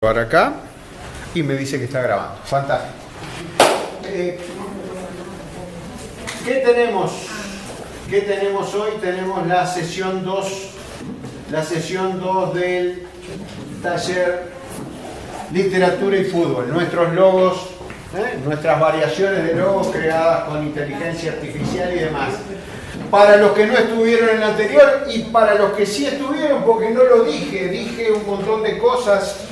Para acá y me dice que está grabando. Fantástico. ¿Qué tenemos? ¿Qué tenemos hoy? Tenemos la sesión 2 del taller Literatura y Fútbol. Nuestros logos, nuestras variaciones de logos creadas con inteligencia artificial y demás. Para los que no estuvieron en el anterior y para los que sí estuvieron, porque no lo dije un montón de cosas.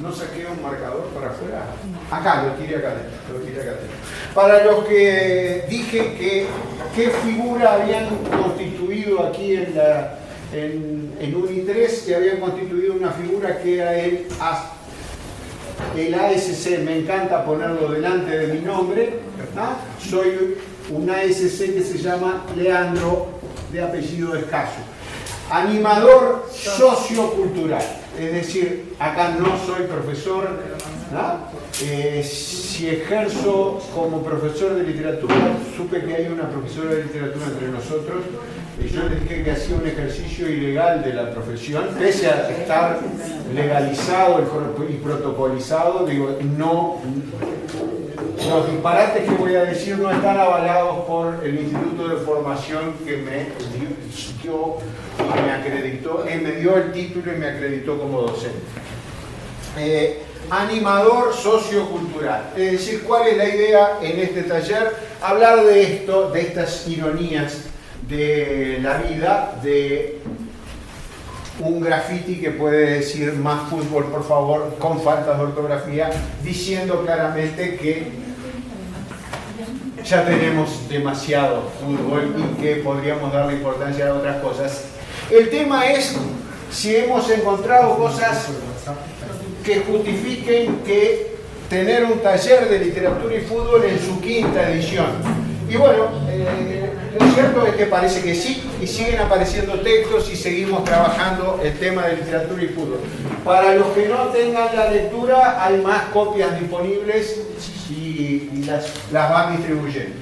No saqué un marcador para afuera. Acá, lo tiré acá adentro. Para los que dije qué figura habían constituido aquí en Uni3, que habían constituido una figura que era el ASC. Me encanta ponerlo delante de mi nombre. Soy un ASC que se llama Leandro, de apellido Escaso. Animador sociocultural. Es decir, acá no soy profesor, si ejerzo como profesor de literatura, supe que hay una profesora de literatura entre nosotros, y yo les dije que hacía un ejercicio ilegal de la profesión, pese a estar legalizado y protocolizado, digo, no, los disparates que voy a decir no están avalados por el Instituto de Formación que me dio y me acreditó, me dio el título y me acreditó como docente. Animador sociocultural, es decir, ¿cuál es la idea en este taller? Hablar de esto, de estas ironías de la vida, de un graffiti que puede decir más fútbol, por favor, con faltas de ortografía, diciendo claramente que ya tenemos demasiado fútbol y que podríamos darle importancia a otras cosas. El tema es si hemos encontrado cosas que justifiquen que tener un taller de literatura y fútbol en su 5ª edición. Y bueno, lo cierto es que parece que sí, y siguen apareciendo textos y seguimos trabajando el tema de literatura y fútbol. Para los que no tengan la lectura, hay más copias disponibles y las van distribuyendo.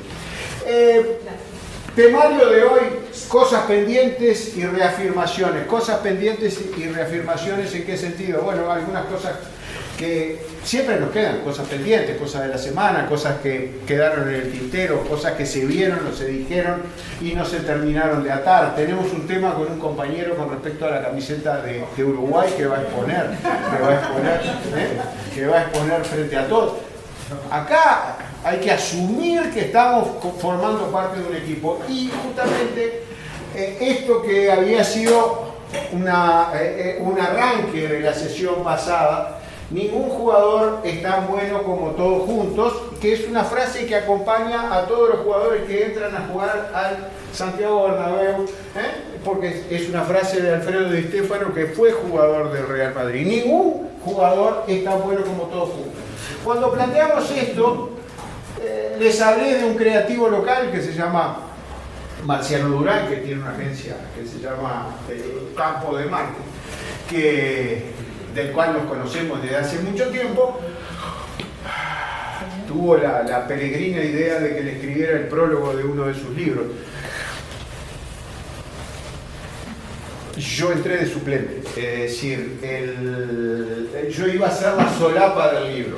Temario de hoy, cosas pendientes y reafirmaciones. Cosas pendientes y reafirmaciones, ¿en qué sentido? Bueno, algunas cosas que siempre nos quedan, cosas pendientes, cosas de la semana, cosas que quedaron en el tintero, cosas que se vieron o se dijeron y no se terminaron de atar. Tenemos un tema con un compañero con respecto a la camiseta de Uruguay que va a exponer frente a todos. Acá hay que asumir que estamos formando parte de un equipo y justamente esto que había sido un arranque de la sesión pasada, ningún jugador es tan bueno como todos juntos, que es una frase que acompaña a todos los jugadores que entran a jugar al Santiago Bernabéu, porque es una frase de Alfredo Di Stéfano, que fue jugador del Real Madrid. Ningún jugador es tan bueno como todos juntos. Cuando planteamos esto, les hablé de un creativo local que se llama Marciano Durán, que tiene una agencia que se llama Campo de Marte, del cual nos conocemos desde hace mucho tiempo. Tuvo la peregrina idea de que le escribiera el prólogo de uno de sus libros. Yo entré de suplente, es decir, yo iba a ser la solapa del libro.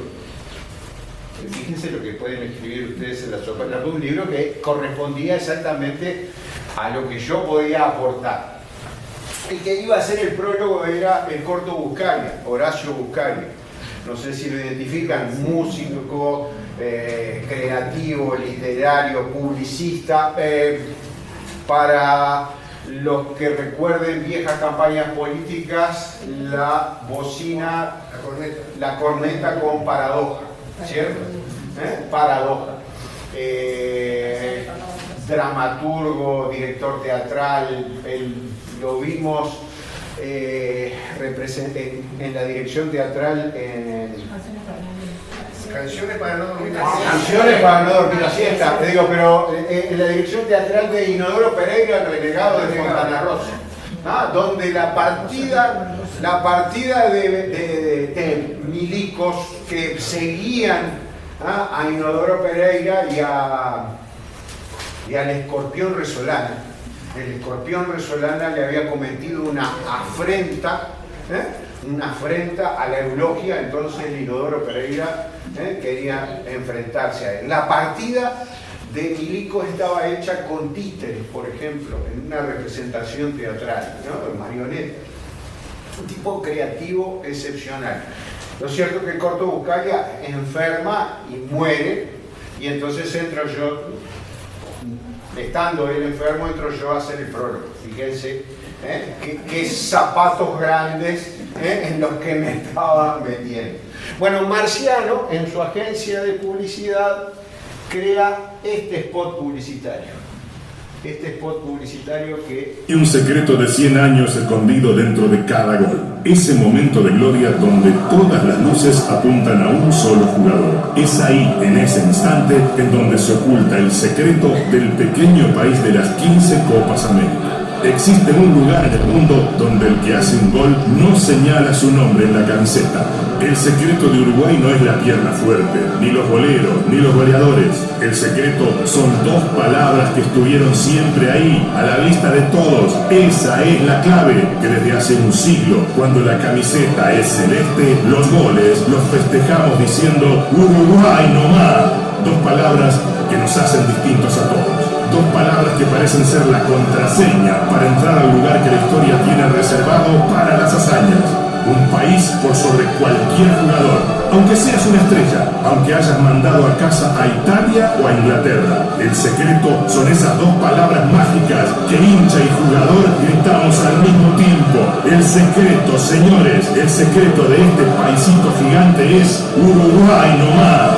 Fíjense lo que pueden escribir ustedes en la solapa de un libro que correspondía exactamente a lo que yo podía aportar. El que iba a hacer el prólogo era el corto Buscalia, Horacio Buscalia. No sé si lo identifican, músico, creativo, literario, publicista. Para los que recuerden viejas campañas políticas, la bocina, la corneta con paradoja, ¿cierto? Paradoja. Dramaturgo, director teatral, lo vimos en la dirección teatral Canciones para no dormir la siesta. Te digo, pero en la dirección teatral de Inodoro Pereira, el renegado de Fontana Rosa, donde la partida de milicos que seguían a Inodoro Pereira y al escorpión resolana. El escorpión resolana le había cometido una afrenta a la eulogia, entonces el Inodoro Pereira quería enfrentarse a él. La partida de Milico estaba hecha con títeres, por ejemplo, en una representación teatral, ¿no? Marioneta. Un tipo creativo excepcional. Lo cierto es que el Corto Buscaglia enferma y muere, y entonces entro yo, estando él enfermo, entro yo a hacer el prólogo. Fíjense qué zapatos grandes en los que me estaba metiendo. Bueno, Marciano, en su agencia de publicidad, crea este spot publicitario. Este spot publicitario que... Y un secreto de 100 años escondido dentro de cada gol. Ese momento de gloria donde todas las luces apuntan a un solo jugador. Es ahí, en ese instante, en donde se oculta el secreto del pequeño país de las 15 Copas América. Existe un lugar en el mundo donde el que hace un gol no señala su nombre en la camiseta. El secreto de Uruguay no es la pierna fuerte, ni los goleros, ni los goleadores. El secreto son dos palabras que estuvieron siempre ahí, a la vista de todos. Esa es la clave, que desde hace un siglo, cuando la camiseta es celeste, los goles los festejamos diciendo Uruguay no más. Dos palabras que nos hacen distintos a todos. Dos palabras que parecen ser la contraseña para entrar al lugar que la historia tiene reservado para las hazañas. Un país por sobre cualquier jugador, aunque seas una estrella, aunque hayas mandado a casa a Italia o a Inglaterra. El secreto son esas dos palabras mágicas que hincha y jugador gritamos al mismo tiempo. El secreto, señores, el secreto de este paisito gigante es Uruguay no más.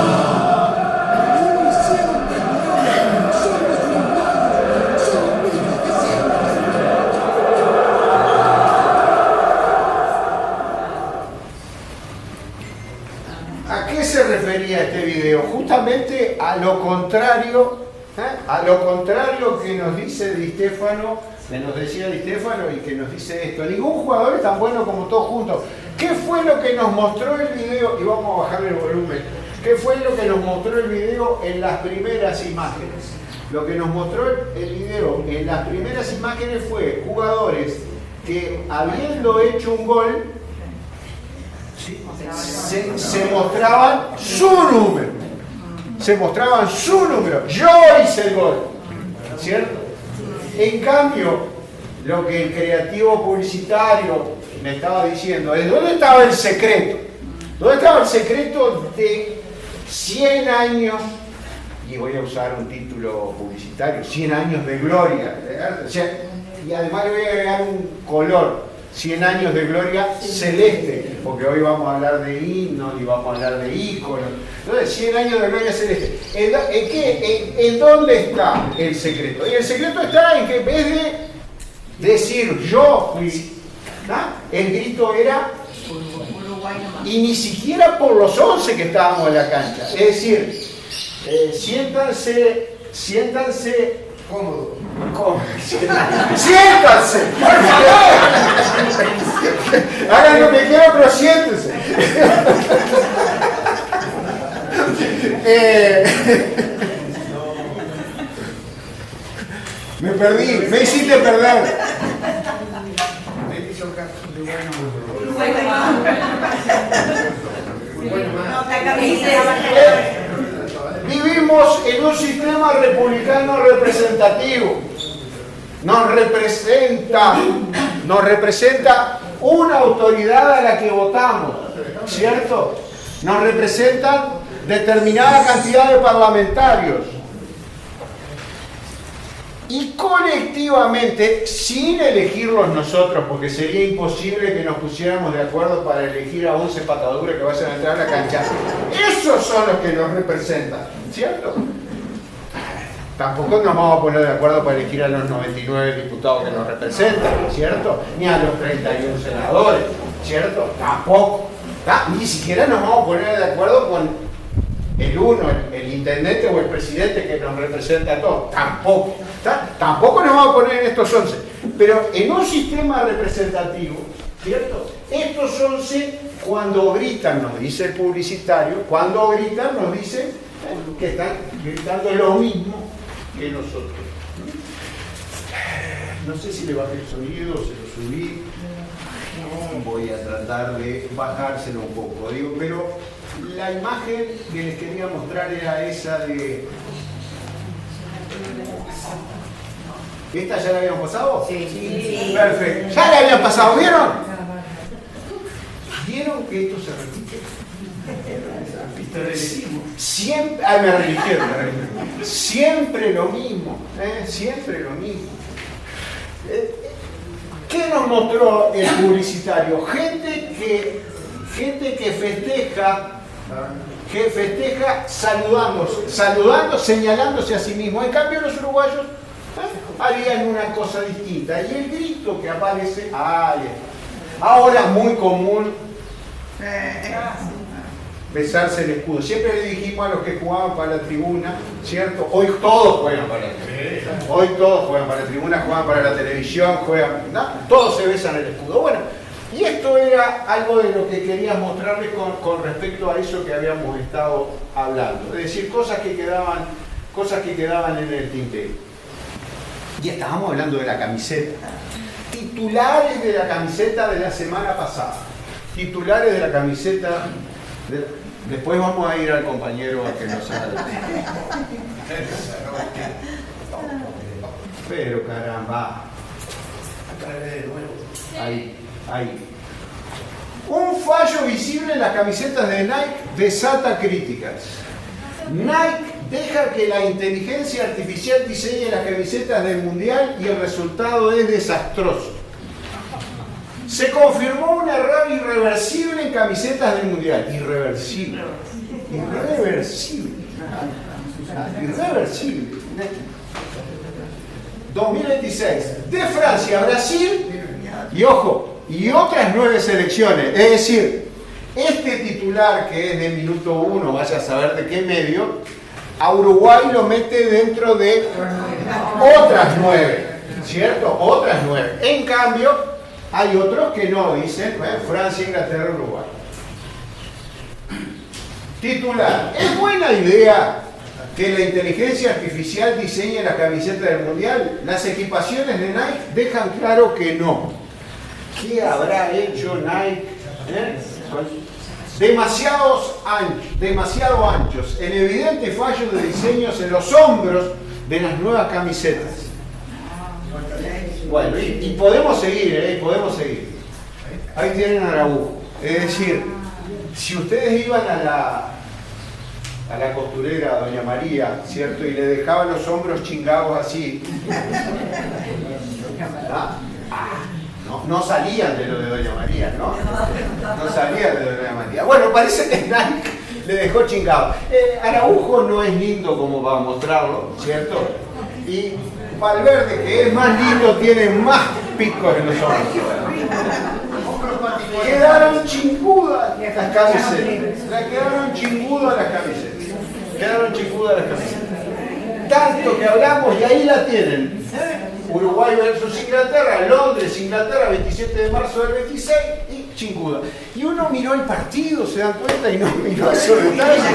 Este video, justamente a lo contrario que nos dice Di Stéfano, que nos decía Di Stéfano y que nos dice esto: ningún jugador es tan bueno como todos juntos. ¿Qué fue lo que nos mostró el video? Y vamos a bajarle el volumen. ¿Qué fue lo que nos mostró el video en las primeras imágenes? Lo que nos mostró el video en las primeras imágenes fue jugadores que, habiendo hecho un gol, se mostraban su número. Se mostraban su número. Yo hice el gol. ¿Cierto? En cambio, lo que el creativo publicitario me estaba diciendo es: ¿dónde estaba el secreto? ¿Dónde estaba el secreto de 100 años? Y voy a usar un título publicitario: 100 años de gloria. O sea, y además le voy a agregar un color: 100 años de gloria celeste, porque hoy vamos a hablar de himnos y vamos a hablar de íconos. Entonces, 100 años de gloria celeste. ¿En dónde está el secreto? Y el secreto está en que en vez de decir yo fui, ¿no? El grito era, y ni siquiera por los 11 que estábamos en la cancha. Es decir, siéntanse cómodos. ¡Siéntanse! Hagan lo que quieran, pero siéntense. Me perdí, me hiciste perder. Vivimos en un sistema republicano representativo. Nos representa una autoridad a la que votamos, ¿cierto? Nos representan determinada cantidad de parlamentarios. Y colectivamente, sin elegirlos nosotros, porque sería imposible que nos pusiéramos de acuerdo para elegir a 11 pataduras que vayan a entrar a la cancha, esos son los que nos representan, ¿cierto? Tampoco nos vamos a poner de acuerdo para elegir a los 99 diputados que nos representan, ¿cierto? Ni a los 31 senadores, ¿cierto? Tampoco. Ni siquiera nos vamos a poner de acuerdo con el uno, el intendente o el presidente que nos representa a todos. Tampoco. Tampoco nos vamos a poner en estos 11. Pero en un sistema representativo, ¿cierto? Estos 11, cuando gritan, nos dice el publicitario, cuando gritan nos dicen que están gritando lo mismo que nosotros. No sé si le bajé el sonido, se lo subí. Voy a tratar de bajárselo un poco, digo, pero la imagen que les quería mostrar era esa de... ¿Esta ya la habían pasado? Sí. Perfecto. ¿Ya la habían pasado? ¿Vieron? ¿Vieron que esto se repite? Siempre, me religieron. Siempre lo mismo, siempre lo mismo. ¿Qué nos mostró el publicitario? Gente que festeja saludando, señalándose a sí mismo. En cambio los uruguayos harían una cosa distinta. Y el grito que aparece, ahora muy común, besarse el escudo. Siempre le dijimos a los que jugaban para la tribuna, ¿cierto? Hoy todos juegan para la tribuna. Hoy todos juegan para la tribuna, juegan para la televisión, juegan, ¿no? Todos se besan el escudo. Bueno, y esto era algo de lo que quería mostrarles con respecto a eso que habíamos estado hablando. Es decir, cosas que quedaban en el tintero. Y estábamos hablando de la camiseta. Titulares de la camiseta de la semana pasada. Titulares de la camiseta. Después vamos a ir al compañero a que nos haga. Pero caramba. Ahí. Un fallo visible en las camisetas de Nike desata críticas. Nike deja que la inteligencia artificial diseñe las camisetas del Mundial y el resultado es desastroso. Se confirmó un error irreversible en camisetas del Mundial. Irreversible. 2026. De Francia a Brasil y ojo, y otras 9 selecciones. Es decir, este titular que es de minuto 1, vaya a saber de qué medio, a Uruguay lo mete dentro de otras 9, ¿cierto? Otras 9. En cambio, hay otros que no, dicen Francia, Inglaterra, Uruguay. Titular. ¿Es buena idea que la inteligencia artificial diseñe la camiseta del Mundial? Las equipaciones de Nike dejan claro que no. ¿Qué habrá hecho Nike? Demasiado anchos, en evidente fallo de diseños en los hombros de las nuevas camisetas. Bueno, y podemos seguir, podemos seguir. Ahí tienen a Araujo. Es decir, si ustedes iban a la costurera, doña María, ¿cierto? Y le dejaban los hombros chingados así. No salían de lo de doña María, ¿no? No salían de lo de doña María. Bueno, parece que Nike le dejó chingado. Araujo no es lindo como para mostrarlo, ¿cierto? Y Valverde, que es más lindo, tiene más picos en los hombros. Quedaron chingudas las camisetas. Quedaron chingudas las camisetas. Tanto que hablamos y ahí la tienen. Uruguay versus Inglaterra, Londres, Inglaterra, 27 de marzo del 26 y chinguda. Y uno miró el partido, se dan cuenta, y no miró esos detalles.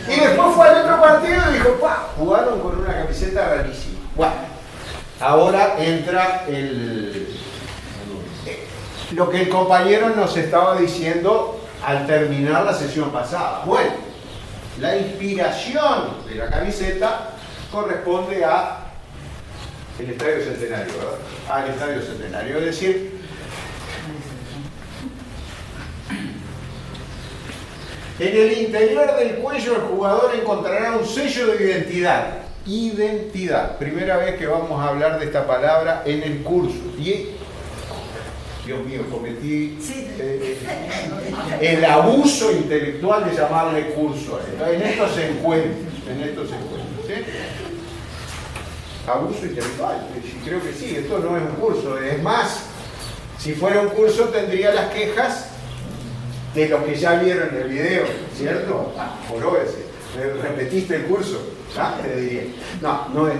Y después fue al otro partido y dijo, ¡pah! Jugaron con una camiseta rarísima. Bueno, ahora entra lo que el compañero nos estaba diciendo al terminar la sesión pasada. Bueno, la inspiración de la camiseta corresponde a el Estadio Centenario, ¿verdad? Al Estadio Centenario, es decir, en el interior del cuello el jugador encontrará un sello de identidad. Identidad. Primera vez que vamos a hablar de esta palabra en el curso. Y, Dios mío, cometí el abuso intelectual de llamarle curso. En estos encuentros, ¿sí? Abuso intelectual, creo que sí, esto no es un curso. Es más, si fuera un curso tendría las quejas de los que ya vieron el video, ¿cierto? ¿Repetiste el curso? Te diría. No es.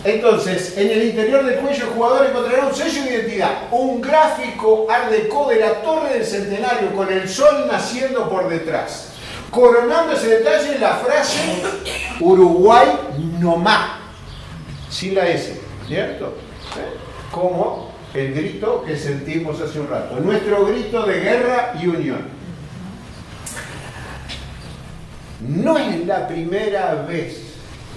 Entonces, en el interior del cuello el jugador encontrará un sello de identidad, un gráfico art déco de la Torre del Centenario con el sol naciendo por detrás, Coronando ese detalle, la frase Uruguay no más, sin la S, ¿cierto? Como el grito que sentimos hace un rato, nuestro grito de guerra y unión. No es la primera vez,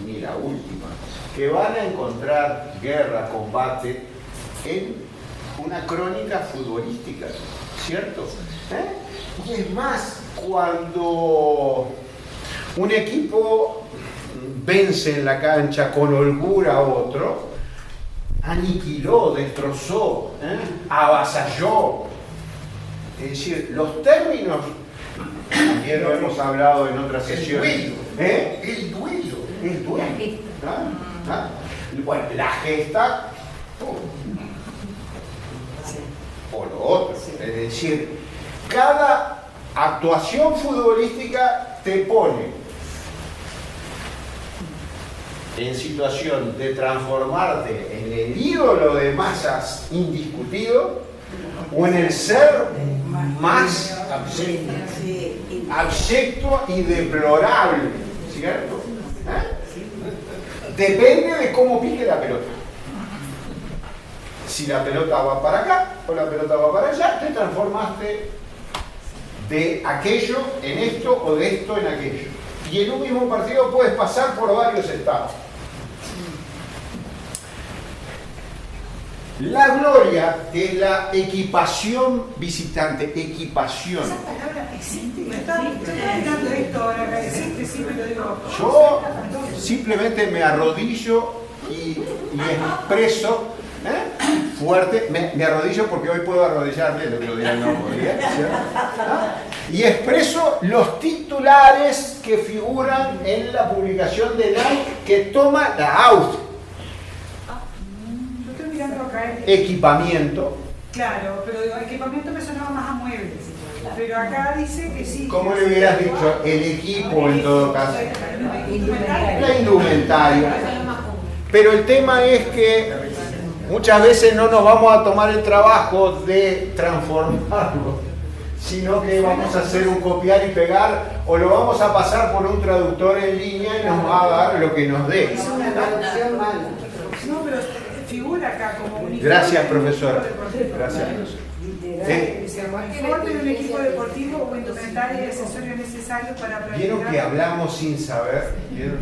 ni la última, que van a encontrar guerra, combate en una crónica futbolística, ¿cierto? Y es más, cuando un equipo vence en la cancha con holgura a otro, aniquiló, destrozó, avasalló. Es decir, los términos, también lo hemos hablado en otras sesiones. El duelo. El duelo. Bueno, la gesta o lo otro. Es decir, cada actuación futbolística te pone en situación de transformarte en el ídolo de masas indiscutido o en el ser más abyecto y deplorable, ¿cierto? Depende de cómo pique la pelota. Si la pelota va para acá o la pelota va para allá, te transformaste de aquello en esto o de esto en aquello. Y en un mismo partido puedes pasar por varios estados. La gloria, que es la equipación visitante, equipación. Esa palabra existe. Estoy mirando esto ahora, existe, sí me lo digo. Yo simplemente me arrodillo y expreso fuerte, me arrodillo porque hoy puedo arrodillarme, el otro día no podía, ¿cierto? Y expreso los titulares que figuran en la publicación de Nike que toma la AUF. Acá equipamiento. Claro, pero digo, equipamiento me sonaba más a muebles. Pero acá dice que sí. ¿Cómo le hubieras dicho? El equipo en todo caso. La indumentaria. Pero el tema es que muchas veces no nos vamos a tomar el trabajo de transformarlo, sino que vamos a hacer un copiar y pegar o lo vamos a pasar por un traductor en línea y nos va a dar lo que nos dé. Es una traducción mala. No, pero figura acá como un Gracias, profesora. Gracias, profesora. Uniforme de un equipo deportivo o indumentaria y accesorios necesarios para practicar. ¿Vieron que hablamos sin saber?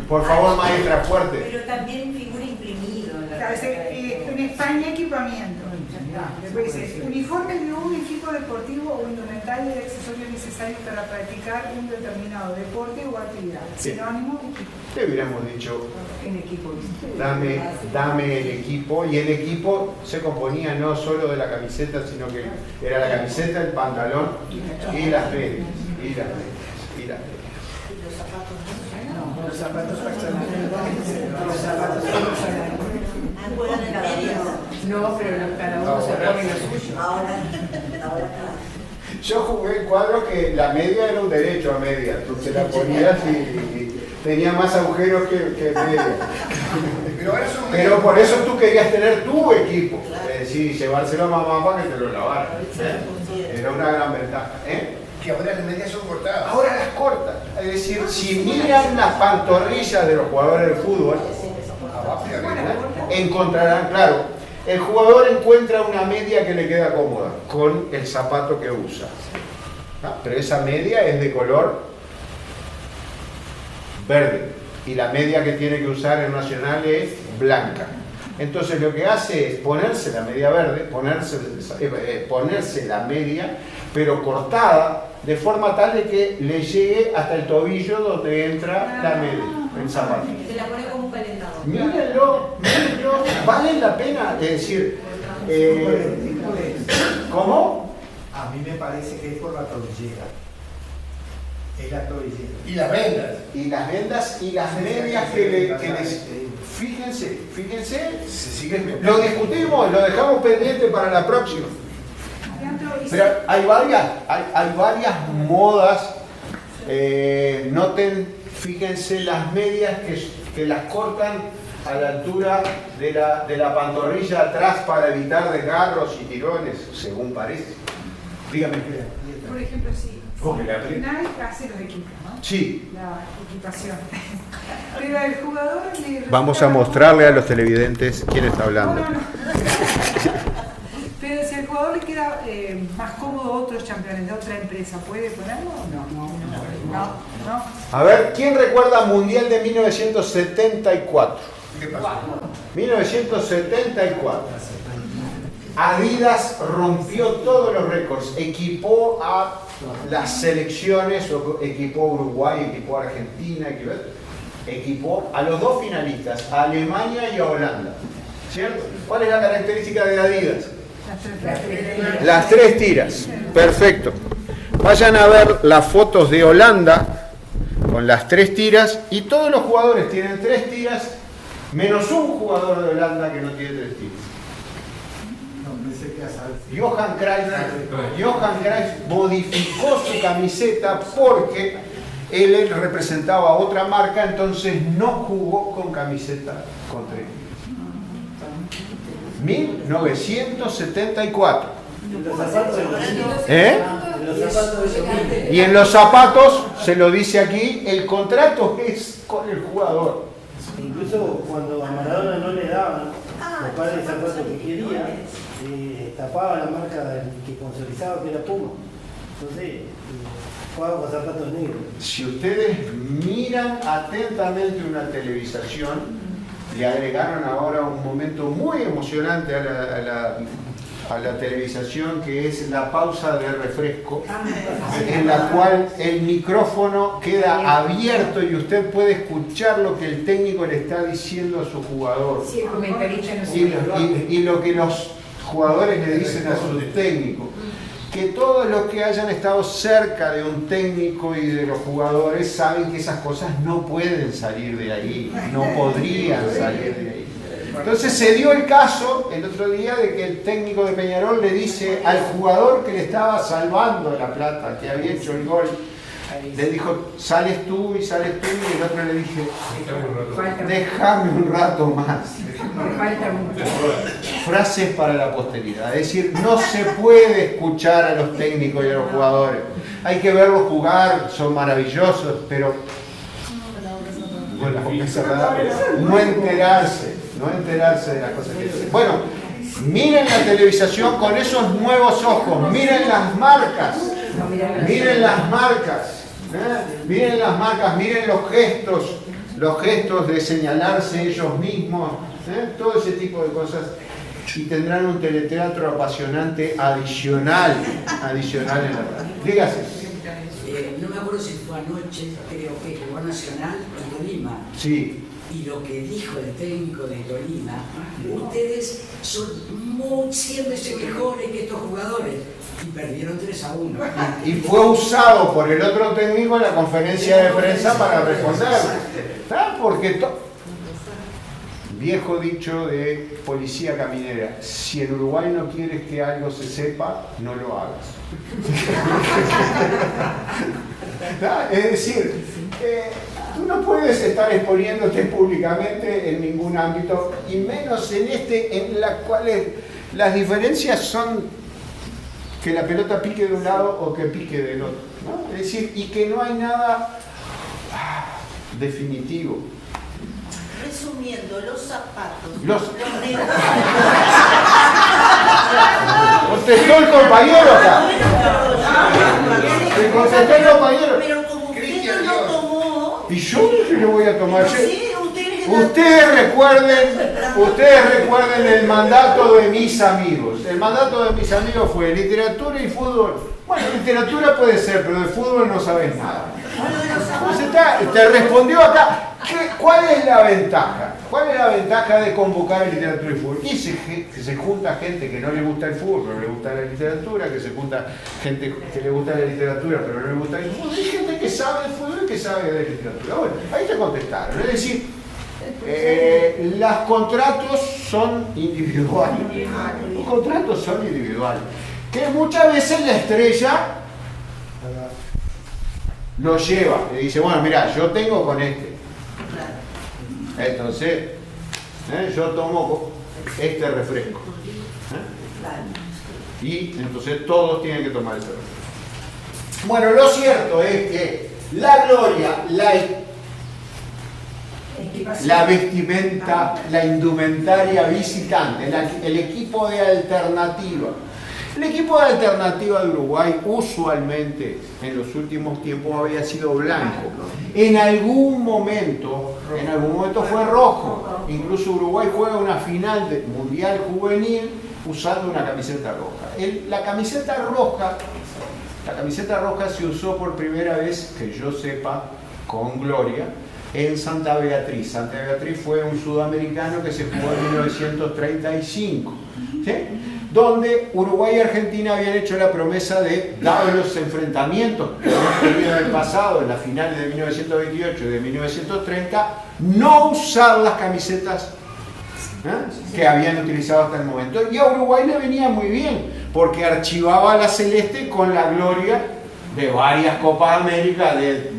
Por favor, maestra, fuerte. Pero también figura imprimido. En España, equipamiento. Después dice, uniforme de un equipo deportivo o indumentaria y accesorios necesarios para practicar un determinado deporte o actividad. Sinónimo, equipo. Le hubiéramos dicho, En equipo. dame el equipo, y el equipo se componía no solo de la camiseta, sino que era la camiseta, el pantalón y las medias. Y las medias. Los zapatos no, pero cada uno se pone lo suyo. Ahora. Yo jugué en cuadro que la media era un derecho a media. Tú te la ponías y tenía más agujeros que media. Pero por eso tú querías tener tu equipo. Es decir, llevárselo a mamá para que te lo lavara. Era una gran ventaja. Que ahora las medias son cortadas. Ahora las cortas. Es decir, si miran las pantorrillas de los jugadores de fútbol, encontrarán, claro, el jugador encuentra una media que le queda cómoda con el zapato que usa. Pero esa media es de color verde y la media que tiene que usar el Nacional es blanca. Entonces lo que hace es ponerse la media verde, ponerse la media, pero cortada, de forma tal de que le llegue hasta el tobillo donde entra la media, el zapato. Se la pone como un calentador. Mírenlo, vale la pena, es decir, ¿cómo? A mí me parece que es por la tobillera. Es la tobillera. Y las vendas. Y las vendas y las medias que les... Fíjense, lo discutimos, lo dejamos pendiente para la próxima. Pero hay varias modas. Noten, fíjense las medias que las cortan a la altura de la pantorrilla atrás para evitar desgarros y tirones, según parece. Dígame. Por ejemplo, sí. Porque la pri- Nike hace los equipos, ¿no? Sí. La equipación. Pero el jugador le Vamos a mostrarle a los televidentes quién está hablando. No. Pero si al jugador le queda más cómodo otros campeones de otra empresa, ¿puede ponerlo o no? No. A ver, ¿quién recuerda Mundial de 1974? ¿Qué pasó? 1974. Adidas rompió todos los récords, equipó a las selecciones, equipó a Uruguay, equipó a Argentina, equipó a los dos finalistas, a Alemania y a Holanda. ¿Cierto? ¿Cuál es la característica de Adidas? Las tres tiras. Perfecto. Vayan a ver las fotos de Holanda con las tres tiras y todos los jugadores tienen tres tiras, menos un jugador de Holanda que no tiene tres tiras. Johan Cruyff modificó su camiseta porque él representaba a otra marca, entonces no jugó con camiseta con tres tiras. 1974. ¿Eh? Y en los zapatos, se lo dice aquí, el contrato es con el jugador. Incluso cuando a Maradona no le daban los pares de zapatos que quería, tapaba la marca que sponsorizaba, que era Puma. Entonces, jugaba con zapatos negros. Si ustedes miran atentamente una televisación, le agregaron ahora un momento muy emocionante a la televisación, que es la pausa de refresco, en la cual el micrófono queda abierto y usted puede escuchar lo que el técnico le está diciendo a su jugador Sí, el comentarista no y lo que los jugadores le dicen a su técnico. Que todos los que hayan estado cerca de un técnico y de los jugadores saben que esas cosas no pueden salir de ahí, no podrían salir de ahí. Entonces se dio el caso el otro día de que el técnico de Peñarol le dice al jugador que le estaba salvando la plata, que había hecho el gol, le dijo, sales tú, y el otro le dije, déjame un rato más. Frases para la posteridad, es decir, no se puede escuchar a los técnicos y a los jugadores. Hay que verlos jugar, son maravillosos, pero no enterarse de las cosas que dicen. Bueno, miren la televisación con esos nuevos ojos, miren las marcas, miren las marcas, miren los gestos de señalarse ellos mismos, todo ese tipo de cosas, y tendrán un teleteatro apasionante adicional en la radio. Dígase. No me acuerdo si fue anoche, creo que jugó Nacional con Tolima. Sí. Y lo que dijo el técnico de Tolima, ustedes son siempre mejores que estos jugadores. Y perdieron 3-1. Y fue usado por el otro técnico en la conferencia de prensa para responder. ¿Sabes? Porque viejo dicho de policía caminera, si en Uruguay no quieres que algo se sepa, no lo hagas. Es decir, tú no puedes estar exponiéndote públicamente en ningún ámbito, y menos en en la cual las diferencias son que la pelota pique de un lado o que pique del otro, ¿no? Es decir, y que no hay nada definitivo. Resumiendo, los zapatos, Los- negocios. Contestó el compañero acá. Te contestó el compañero. Pero como usted no lo tomó, Y yo dije le voy a tomar. sí, usted Ustedes recuerden el mandato de mis amigos. El mandato de mis amigos fue literatura y fútbol. Bueno, literatura puede ser, pero de fútbol no sabes nada. Entonces te respondió acá. ¿Cuál es la ventaja? ¿Cuál es la ventaja de convocar a literatura y fútbol? Y se junta gente que no le gusta el fútbol, pero le gusta la literatura, que se junta gente que le gusta la literatura, pero no le gusta el fútbol. Hay gente que sabe de fútbol y que sabe de literatura. Bueno, ahí te contestaron. Es decir, los contratos son individuales. Los contratos son individuales. Que muchas veces la estrella lo lleva. Le dice, bueno, mira, yo tengo con este. Entonces, yo tomo este refresco. Y entonces todos tienen que tomar ese refresco. Bueno, lo cierto es que la gloria, la vestimenta, la indumentaria visitante, el equipo de alternativa. El equipo de alternativa de Uruguay usualmente en los últimos tiempos había sido blanco. En algún momento fue rojo. Incluso Uruguay juega una final de mundial juvenil usando una camiseta roja. La camiseta roja se usó por primera vez, que yo sepa, con gloria, en Santa Beatriz. Santa Beatriz fue un sudamericano que se jugó en 1935, ¿sí? Donde Uruguay y Argentina habían hecho la promesa de, dados los enfrentamientos que hemos tenido en el pasado, en las finales de 1928 y de 1930, no usar las camisetas que habían utilizado hasta el momento. Y a Uruguay le venía muy bien, porque archivaba la celeste con la gloria de varias Copas América, de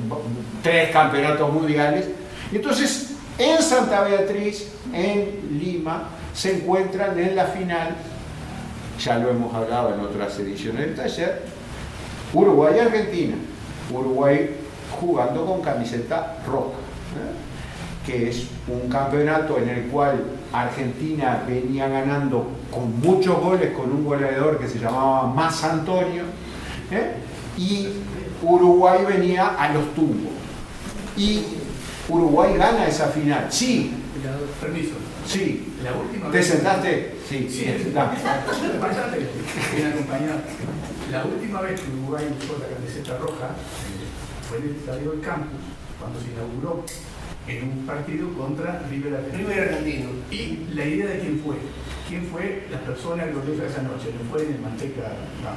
3 campeonatos mundiales. Y entonces, en Santa Beatriz, en Lima, se encuentran en la final, ya lo hemos hablado en otras ediciones del taller, Uruguay y Argentina. Uruguay jugando con camiseta roja, que es un campeonato en el cual Argentina venía ganando con muchos goles, con un goleador que se llamaba Mas Antonio, y Uruguay venía a los tumbos. Y Uruguay gana esa final. Sí. Permiso. Sí. La última ¿Te vez... sentaste? Sí, Sí, sentame. Bien acompañado. La última vez que Uruguay usó la camiseta roja fue en el estadio del Campus, cuando se inauguró en un partido contra River Argentino. Y la idea de quién fue la persona gloriosa de esa noche, no fue en el Manteca, no.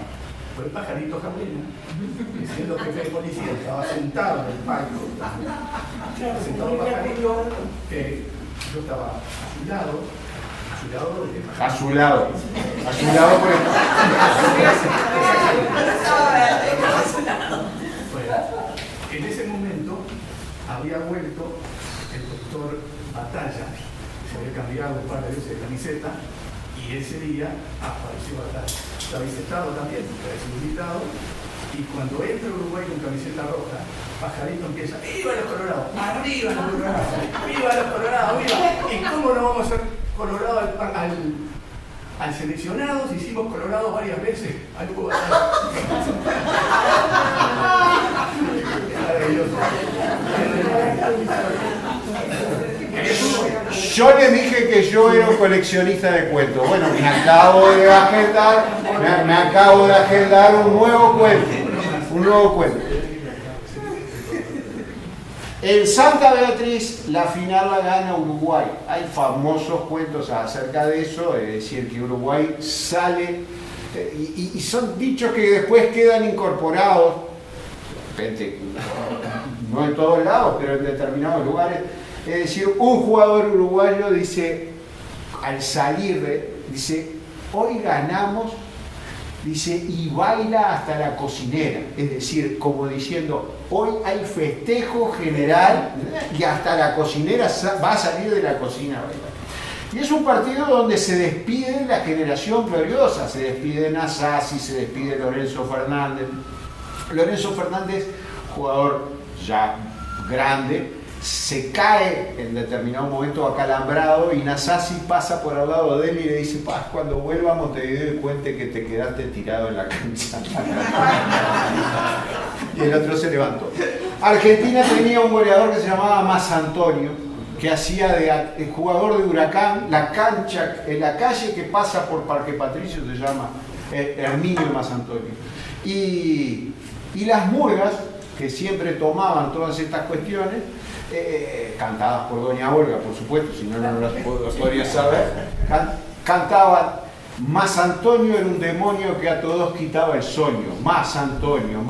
Fue el Pajarito Jaulena, que siendo jefe de policía estaba sentado en el palco, sentado Pajarito, yo estaba a su lado por el... Bueno, en ese momento había vuelto el doctor Batalla, se había cambiado un par de veces de camiseta, y ese día apareció Batalla. Estaba sentado también, porque había sido invitado, y cuando entra Uruguay con camiseta roja, Pajarito empieza: ¡viva los Colorados! ¡Arriba los Colorados! ¡Viva los Colorados! ¡Viva! ¿Y cómo no vamos a ser Colorado al seleccionado si hicimos Colorado varias veces? Yo les dije que yo era un coleccionista de cuentos. Bueno, me acabo de agendar un nuevo cuento. En Santa Beatriz la final la gana Uruguay. Hay famosos cuentos acerca de eso, es decir, que Uruguay sale, y son dichos que después quedan incorporados, no en todos lados, pero en determinados lugares. Es decir, un jugador uruguayo dice, al salir, dice: hoy ganamos, dice, y baila hasta la cocinera. Es decir, como diciendo, hoy hay festejo general y hasta la cocinera va a salir de la cocina a bailar. Y es un partido donde se despide la generación gloriosa, se despide Nasasi, se despide Lorenzo Fernández. Lorenzo Fernández, jugador ya grande, se cae en determinado momento acalambrado, y Nasasi pasa por al lado de él y le dice: Paz, cuando vuelva a Montevideo y cuente que te quedaste tirado en la cancha. Y el otro se levantó. Argentina tenía un goleador que se llamaba Mas Antonio, que hacía de jugador de Huracán. La cancha, en la calle que pasa por Parque Patricio se llama Herminio Mas Antonio. Y las murgas, que siempre tomaban todas estas cuestiones, cantadas por Doña Olga, por supuesto, si no, no las podría saber, cantaban: Mas Antonio era un demonio que a todos quitaba el sueño. Mas Antonio,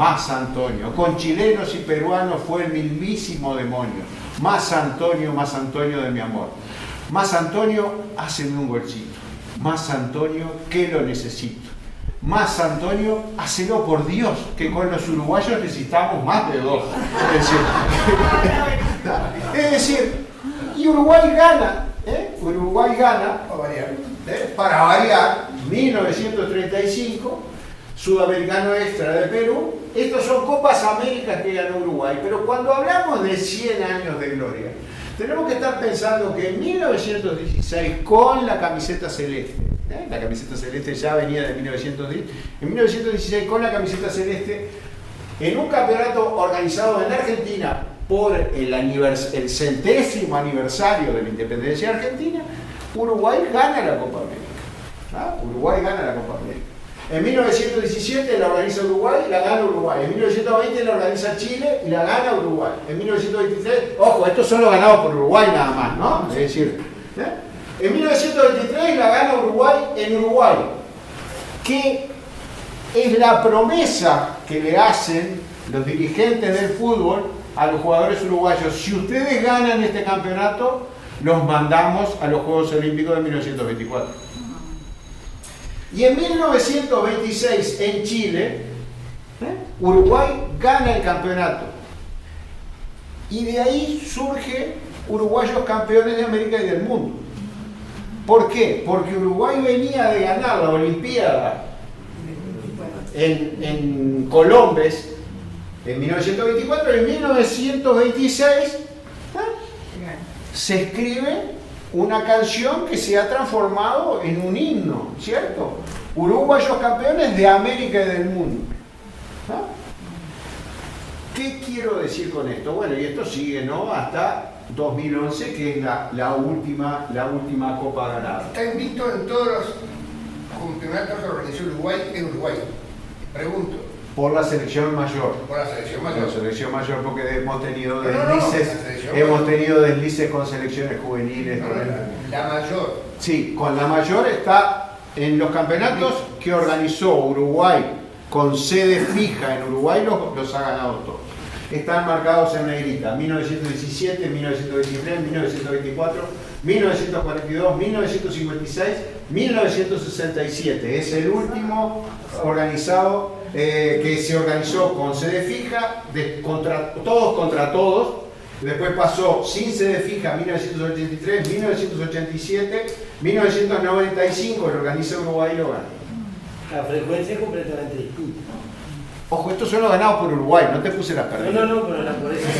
con chilenos y peruanos fue el mismísimo demonio. Mas Antonio de mi amor. Mas Antonio, háceme un golcito. Mas Antonio, que lo necesito. Mas Antonio, hacelo por Dios, que con los uruguayos necesitamos más de 2. Es decir, y Uruguay gana, para variar, 1935, Sudamericano Extra de Perú, Estos son Copas Américas que ganó Uruguay, pero cuando hablamos de 100 años de gloria, tenemos que estar pensando que en 1916, con la camiseta celeste, la camiseta celeste ya venía de 1910, en 1916 con la camiseta celeste, en un campeonato organizado en Argentina por el 100º aniversario de la independencia de Argentina, Uruguay gana la Copa América. Uruguay gana la Copa América. En 1917 la organiza Uruguay y la gana Uruguay. En 1920 la organiza Chile y la gana Uruguay. En 1923, ojo, esto solo ganado por Uruguay nada más, ¿no? Es decir, en 1923 la gana Uruguay en Uruguay, que es la promesa que le hacen los dirigentes del fútbol a los jugadores uruguayos. Si ustedes ganan este campeonato, los mandamos a los Juegos Olímpicos de 1924. Y en 1926 en Chile, Uruguay gana el campeonato. Y de ahí surge uruguayos campeones de América y del mundo. ¿Por qué? Porque Uruguay venía de ganar la Olimpiada en Colombes en 1924, y en 1926 se escribe una canción que se ha transformado en un himno, ¿cierto? Uruguayos campeones de América y del mundo. ¿Qué quiero decir con esto? Bueno, y esto sigue, ¿no? Hasta 2011, que es la última Copa ganada. Está invicto en todos los campeonatos que organizó Uruguay en Uruguay. Pregunto. Por la selección mayor. Por la selección mayor. Por la selección mayor, porque hemos tenido deslices con selecciones juveniles. La mayor. Sí, con la mayor está en los campeonatos que organizó Uruguay con sede fija en Uruguay, los ha ganado todos. Están marcados en negrita: 1917, 1923, 1924, 1942, 1956, 1967. Es el último organizado que se organizó con sede fija, todos contra todos. Después pasó sin sede fija 1983, 1987, 1995 lo organiza Uruguay y lo gana. La frecuencia es completamente distinta. Ojo, estos son los ganados por Uruguay, no te puse la perdida. No, pero la frecuencia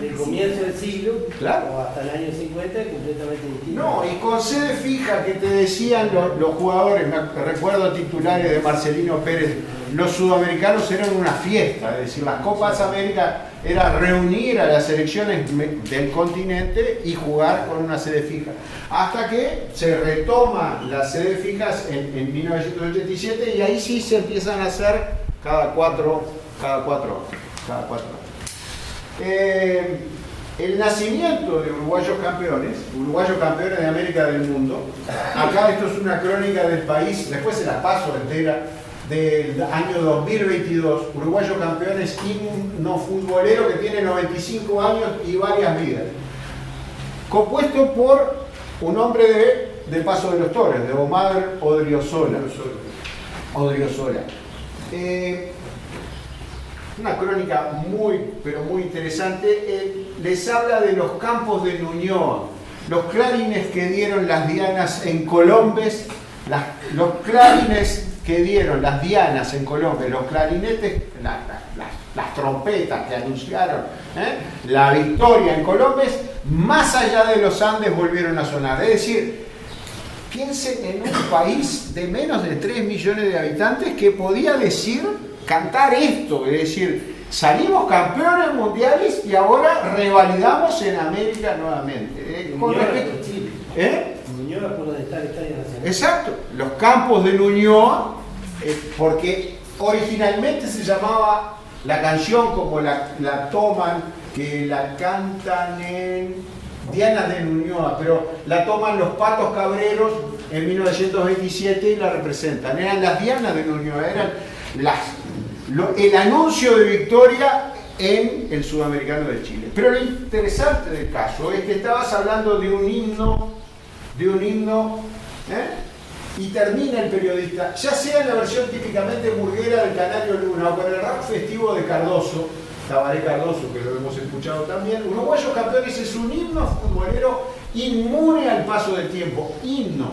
del comienzo del siglo, claro, o hasta el año 50 es completamente distinta. No, y con sede fija que te decían los jugadores, me recuerdo titulares de Marcelino Pérez, los sudamericanos eran una fiesta, es decir, las Copas América era reunir a las selecciones del continente y jugar con una sede fija. Hasta que se retoma las sedes fijas en 1987, y ahí sí se empiezan a hacer cada cuatro años. El nacimiento de uruguayos campeones de América del mundo, acá esto es una crónica del país, después se la paso entera, del año 2022, uruguayos campeones, himno futbolero que tiene 95 años y varias vidas, compuesto por un hombre de Paso de los Toros, de Omar Odriozola. Una crónica pero muy interesante. Les habla de los campos de Ñuñoa, los clarines que dieron las dianas en Colombes, los clarines que dieron las dianas en Colombia, los clarinetes, las trompetas que anunciaron la victoria en Colombes, más allá de los Andes volvieron a sonar. Es decir, piensen en un país de menos de 3 millones de habitantes que podía cantar esto, es decir, salimos campeones mundiales y ahora revalidamos en América nuevamente. Con respecto a Chile. Ñuñoa por donde está el Estadio Nacional. Exacto, los campos de Ñuñoa, porque originalmente se llamaba la canción, como la toman, que la cantan en Dianas de Ñuñoa, pero la toman los Patos Cabreros en 1927 y la representan. Eran las Dianas de Ñuñoa, eran el anuncio de victoria en el Sudamericano de Chile. Pero lo interesante del caso es que estabas hablando de un himno, y termina el periodista, ya sea en la versión típicamente burguera del Canario Luna o con el rap festivo de Cardoso, Tabaré Cardoso, que lo hemos escuchado también. Uruguayos campeones es un himno futbolero inmune al paso del tiempo. Himno,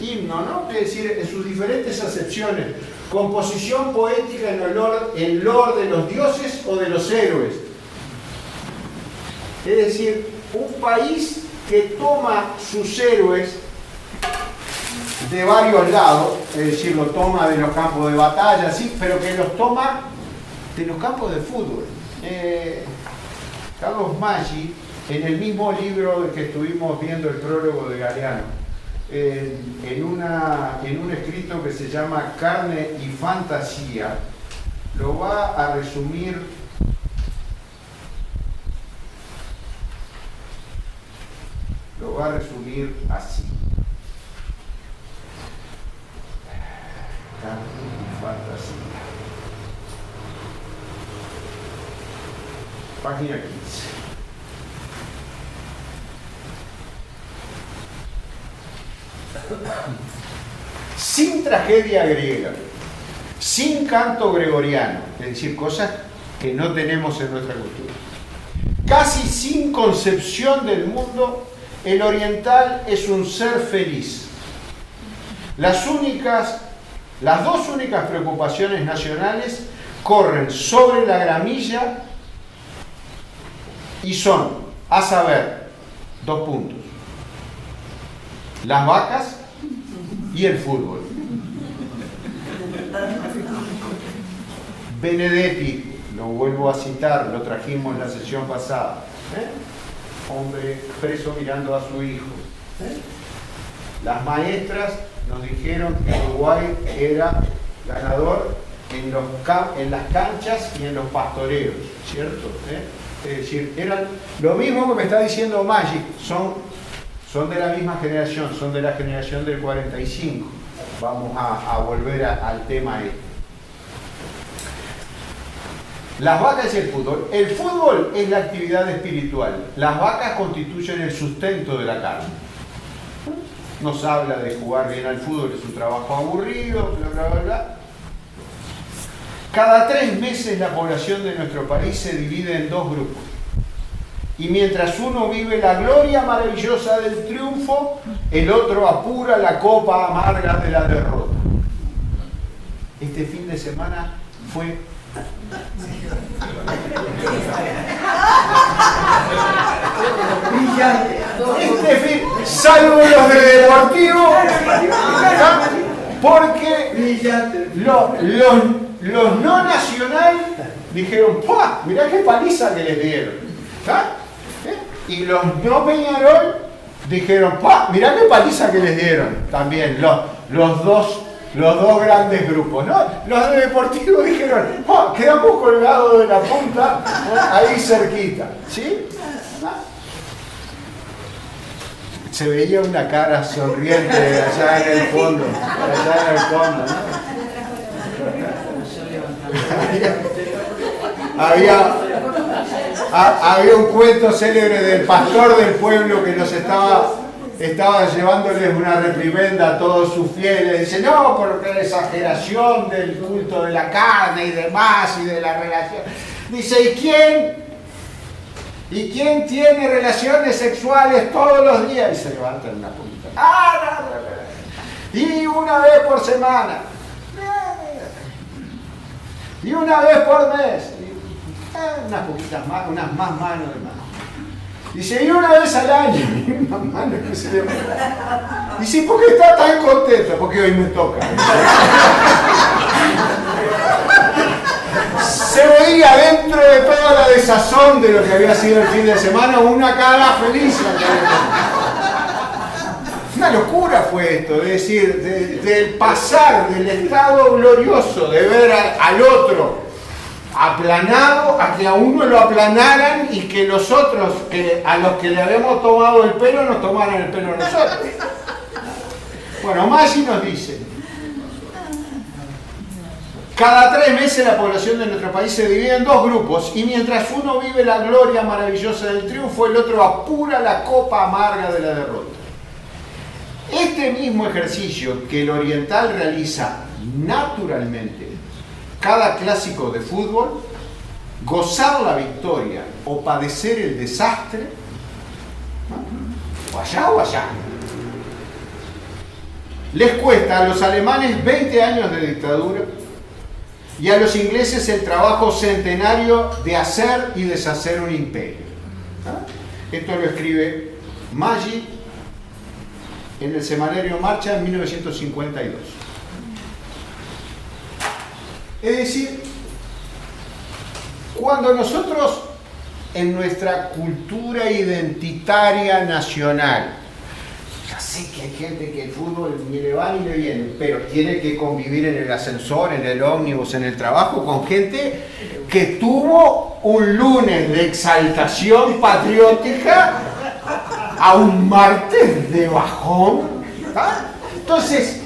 ¿no? Es decir, en sus diferentes acepciones. composición poética en loor de los dioses o de los héroes. Es decir, un país que toma sus héroes de varios lados, es decir, lo toma de los campos de batalla, sí, pero que los toma de los campos de fútbol. Carlos Maggi, en el mismo libro que estuvimos viendo, el prólogo de Galeano, en un escrito que se llama Carne y Fantasía, lo va a resumir así. Carne y Fantasía. Página 15. Sin tragedia griega, sin canto gregoriano, es decir, cosas que no tenemos en nuestra cultura, casi sin concepción del mundo, el oriental es un ser feliz. Las dos únicas preocupaciones nacionales corren sobre la gramilla y son, a saber, 2 puntos: las vacas y el fútbol. Benedetti, lo vuelvo a citar, lo trajimos en la sesión pasada, hombre preso mirando a su hijo. Las maestras nos dijeron que Uruguay era ganador en las canchas y en los pastoreos, ¿cierto? Es decir, eran lo mismo que me está diciendo Maggi, son de la misma generación, son de la generación del 45. Vamos a volver al tema este. Las vacas y el fútbol. El fútbol es la actividad espiritual. Las vacas constituyen el sustento de la carne. Nos habla de jugar bien al fútbol, es un trabajo aburrido, bla, bla, bla, bla. Cada 3 meses la población de nuestro país se divide en 2 grupos. Y mientras uno vive la gloria maravillosa del triunfo, el otro apura la copa amarga de la derrota. Este fin de semana fue... salvo los de Deportivo, porque los no nacional dijeron, ¡pua! Mirá qué paliza que les dieron. Y los no Peñarol dijeron, ¡pua! Mirá qué paliza que les dieron. También los dos grandes grupos, ¿no? Los de Deportivo dijeron, ¡pua! Quedamos colgados de la punta, ahí cerquita, ¿sí? Se veía una cara sonriente allá en el fondo, ¿no? Había un cuento célebre del pastor del pueblo que nos estaba llevándoles una reprimenda a todos sus fieles. Dice, no, porque la exageración del culto de la carne y demás y de la relación. Dice, ¿y quién tiene relaciones sexuales todos los días? Y se levanta en una puntita. Y una vez por semana. Y una vez por mes. Unas poquitas más, unas más manos de mano. Dice, y una vez al año. Y una mano que se levanta. Dice, ¿por qué está tan contento? Porque hoy me toca. Se veía dentro de toda la desazón de lo que había sido el fin de semana una cara feliz. Una locura fue esto, es decir, del pasar del estado glorioso de ver al otro aplanado a que a uno lo aplanaran y que los otros, a los que le habíamos tomado el pelo, nos tomaran el pelo a nosotros. Bueno, Maggi nos dice, cada 3 meses la población de nuestro país se divide en 2 grupos y mientras uno vive la gloria maravillosa del triunfo, el otro apura la copa amarga de la derrota. Este mismo ejercicio que el oriental realiza naturalmente cada clásico de fútbol, gozar la victoria o padecer el desastre, o allá, les cuesta a los alemanes 20 años de dictadura, y a los ingleses el trabajo centenario de hacer y deshacer un imperio. Esto lo escribe Maggi en el semanario Marcha en 1952. Es decir, cuando nosotros en nuestra cultura identitaria nacional, ya sé que hay gente que el fútbol ni le va ni le viene, pero tiene que convivir en el ascensor, en el ómnibus, en el trabajo, con gente que tuvo un lunes de exaltación patriótica a un martes de bajón. Entonces,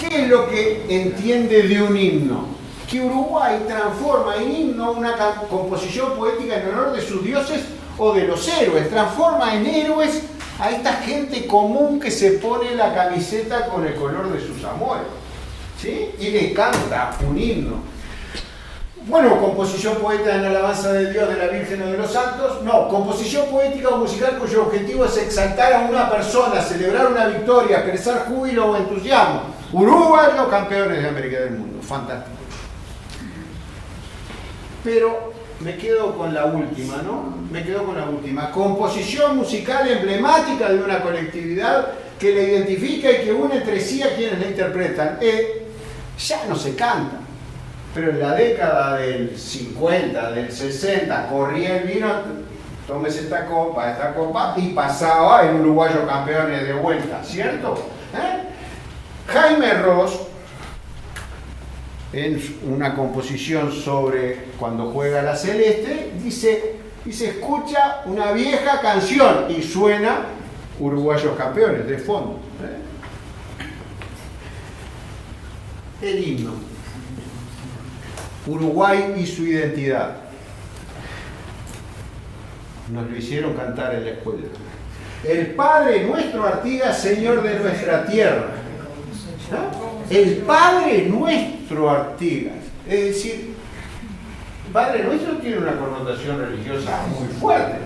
¿qué es lo que entiende de un himno? Que Uruguay transforma en himno una composición poética en honor de sus dioses o de los héroes, transforma en héroes a esta gente común que se pone la camiseta con el color de sus amores, ¿sí? Y le canta un himno. Bueno, composición poética en alabanza de Dios, de la Virgen o de los santos. No, composición poética o musical cuyo objetivo es exaltar a una persona, celebrar una victoria, expresar júbilo o entusiasmo. Uruguay, los campeones de América del mundo. Fantástico. Pero me quedo con la última, ¿no? Me quedo con la última. Composición musical emblemática de una colectividad que la identifica y que une entre sí a quienes la interpretan. Ya no se canta, pero en la década del 50, del 60, corría el vino, tómese esta copa, y pasaba el uruguayo campeones de vuelta, ¿cierto? Jaime Ross, en una composición sobre cuando juega la Celeste, dice, escucha una vieja canción y suena Uruguayos Campeones de fondo. El himno. Uruguay y su identidad. Nos lo hicieron cantar en la escuela. El Padre nuestro Artigas, Señor de nuestra tierra. El Padre nuestro Artigas. Es decir, Padre nuestro tiene una connotación religiosa muy fuerte.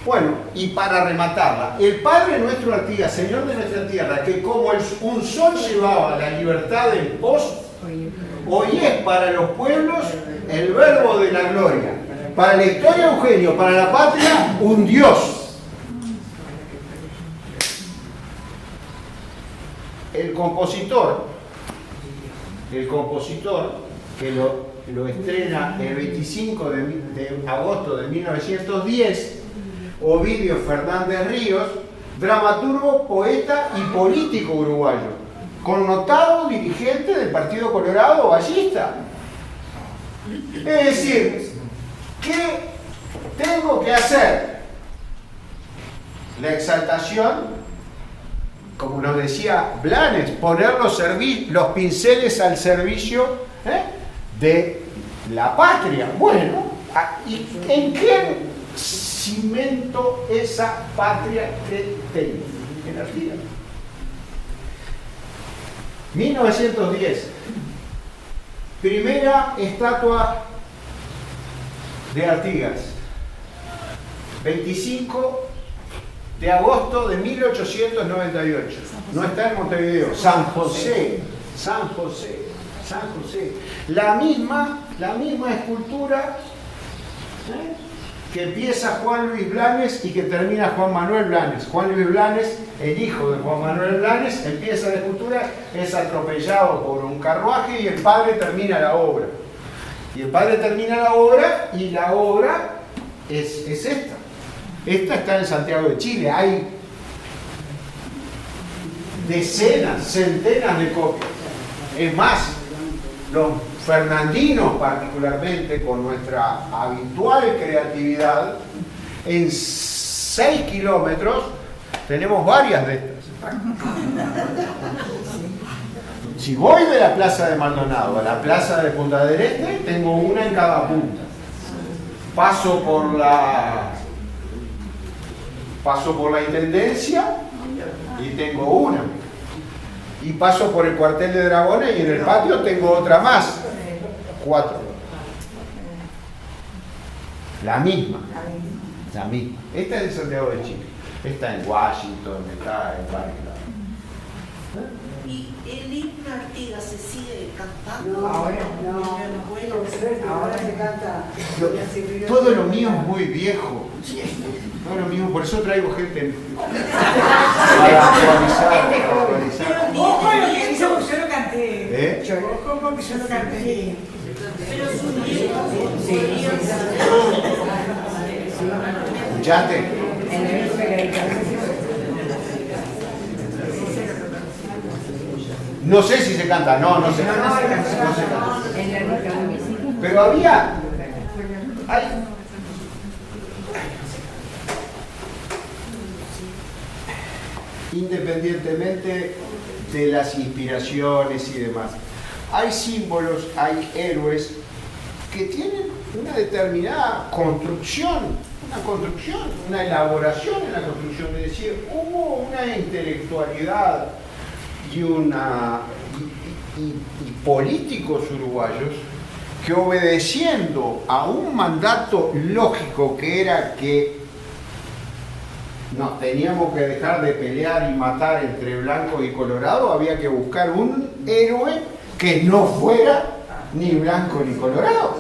Bueno, y para rematarla, el Padre nuestro Artigas, Señor de nuestra tierra, que como un sol llevaba la libertad en pos, hoy es para los pueblos el verbo de la gloria. Para la historia, Eugenio, para la patria, un Dios. El compositor que lo estrena el 25 de agosto de 1910, Ovidio Fernández Ríos, dramaturgo, poeta y político uruguayo, connotado dirigente del Partido Colorado Ballista. Es decir, ¿qué tengo que hacer? La exaltación, como nos decía Blanes, poner los pinceles al servicio de la patria. Bueno, ¿y en qué cimento esa patria que tengo? En Artigas. 1910. Primera estatua de Artigas. 25 de agosto de 1898. No está en Montevideo. San José. La misma escultura que empieza Juan Luis Blanes y que termina Juan Manuel Blanes. Juan Luis Blanes, el hijo de Juan Manuel Blanes, empieza la escultura, es atropellado por un carruaje y el padre termina la obra. Y la obra es esta. Esta está en Santiago de Chile. Hay decenas, centenas de copias. Es más, los fernandinos particularmente, con nuestra habitual creatividad, en 6 kilómetros tenemos varias de estas. Si voy de la Plaza de Maldonado a la Plaza de Punta del Este, tengo una en cada punta. Paso por la Intendencia y tengo una. Y paso por el cuartel de Dragones y en el patio tengo otra más. 4. La misma. Esta es de Santiago de Chile. Está en Washington, está en varios lados. ¿Y el himno Artigas se sigue cantando? Ahora Ahora se canta. Todo lo mío es muy viejo. Todo lo mío, por eso traigo gente para actualizar. Ojo lo que dice, porque yo lo canté. ¿Eh? Ojo porque yo lo canté. Pero sus nietos ¿Escuchaste? No sé si se canta, no se canta. No se canta. Pero independientemente de las inspiraciones y demás, hay símbolos, hay héroes que tienen una determinada construcción, una elaboración en la construcción, es decir, hubo una intelectualidad y políticos uruguayos que, obedeciendo a un mandato lógico que era que nos teníamos que dejar de pelear y matar entre blanco y colorado, había que buscar un héroe que no fuera ni blanco ni colorado.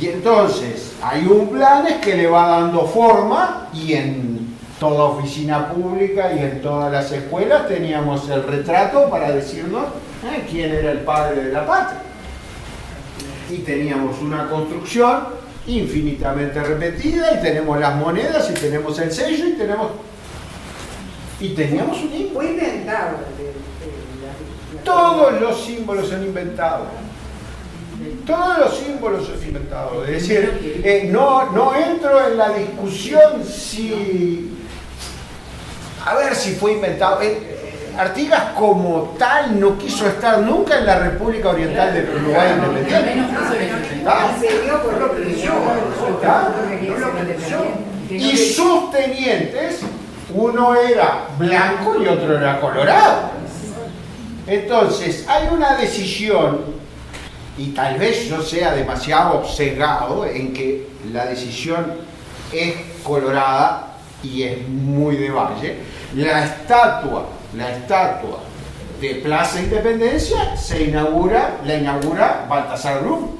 Y entonces hay un Blanes que le va dando forma, y en toda oficina pública y en todas las escuelas teníamos el retrato para decirnos quién era el padre de la patria. Y teníamos una construcción infinitamente repetida, y tenemos las monedas, y tenemos el sello, y teníamos un himno. Fue inventado. Todos los símbolos son inventados. Todos los símbolos son inventados. Es decir, no entro en la discusión a ver si fue inventado. Artigas como tal no quiso estar nunca en la República Oriental del Uruguay independiente. Y sus tenientes, uno era blanco y otro era colorado. Entonces, hay una decisión, y tal vez yo sea demasiado cegado en que la decisión es colorada y es muy de Valle. La estatua de Plaza Independencia la inaugura Baltasar Brum,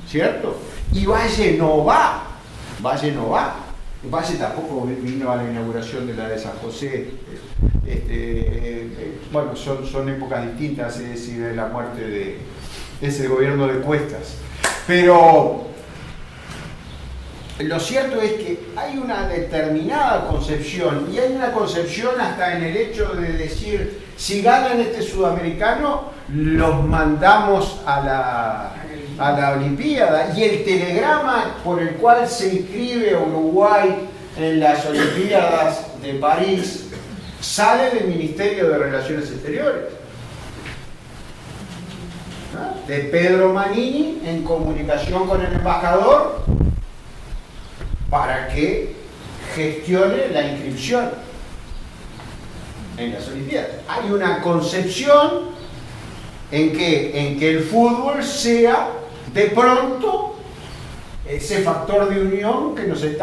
¿cierto? Y Valle no va. Valle tampoco vino a la inauguración de la de San José. Bueno, son épocas distintas, es decir, de la muerte de ese gobierno de Cuestas. Pero lo cierto es que hay una determinada concepción, y hay una concepción hasta en el hecho de decir, si ganan este sudamericano, los mandamos a la Olimpiada, y el telegrama por el cual se inscribe Uruguay en las Olimpiadas de París sale del Ministerio de Relaciones Exteriores, ¿no? De Pedro Manini, en comunicación con el embajador, para que gestione la inscripción en las Olimpiadas. Hay una concepción en que el fútbol sea de pronto ese factor de unión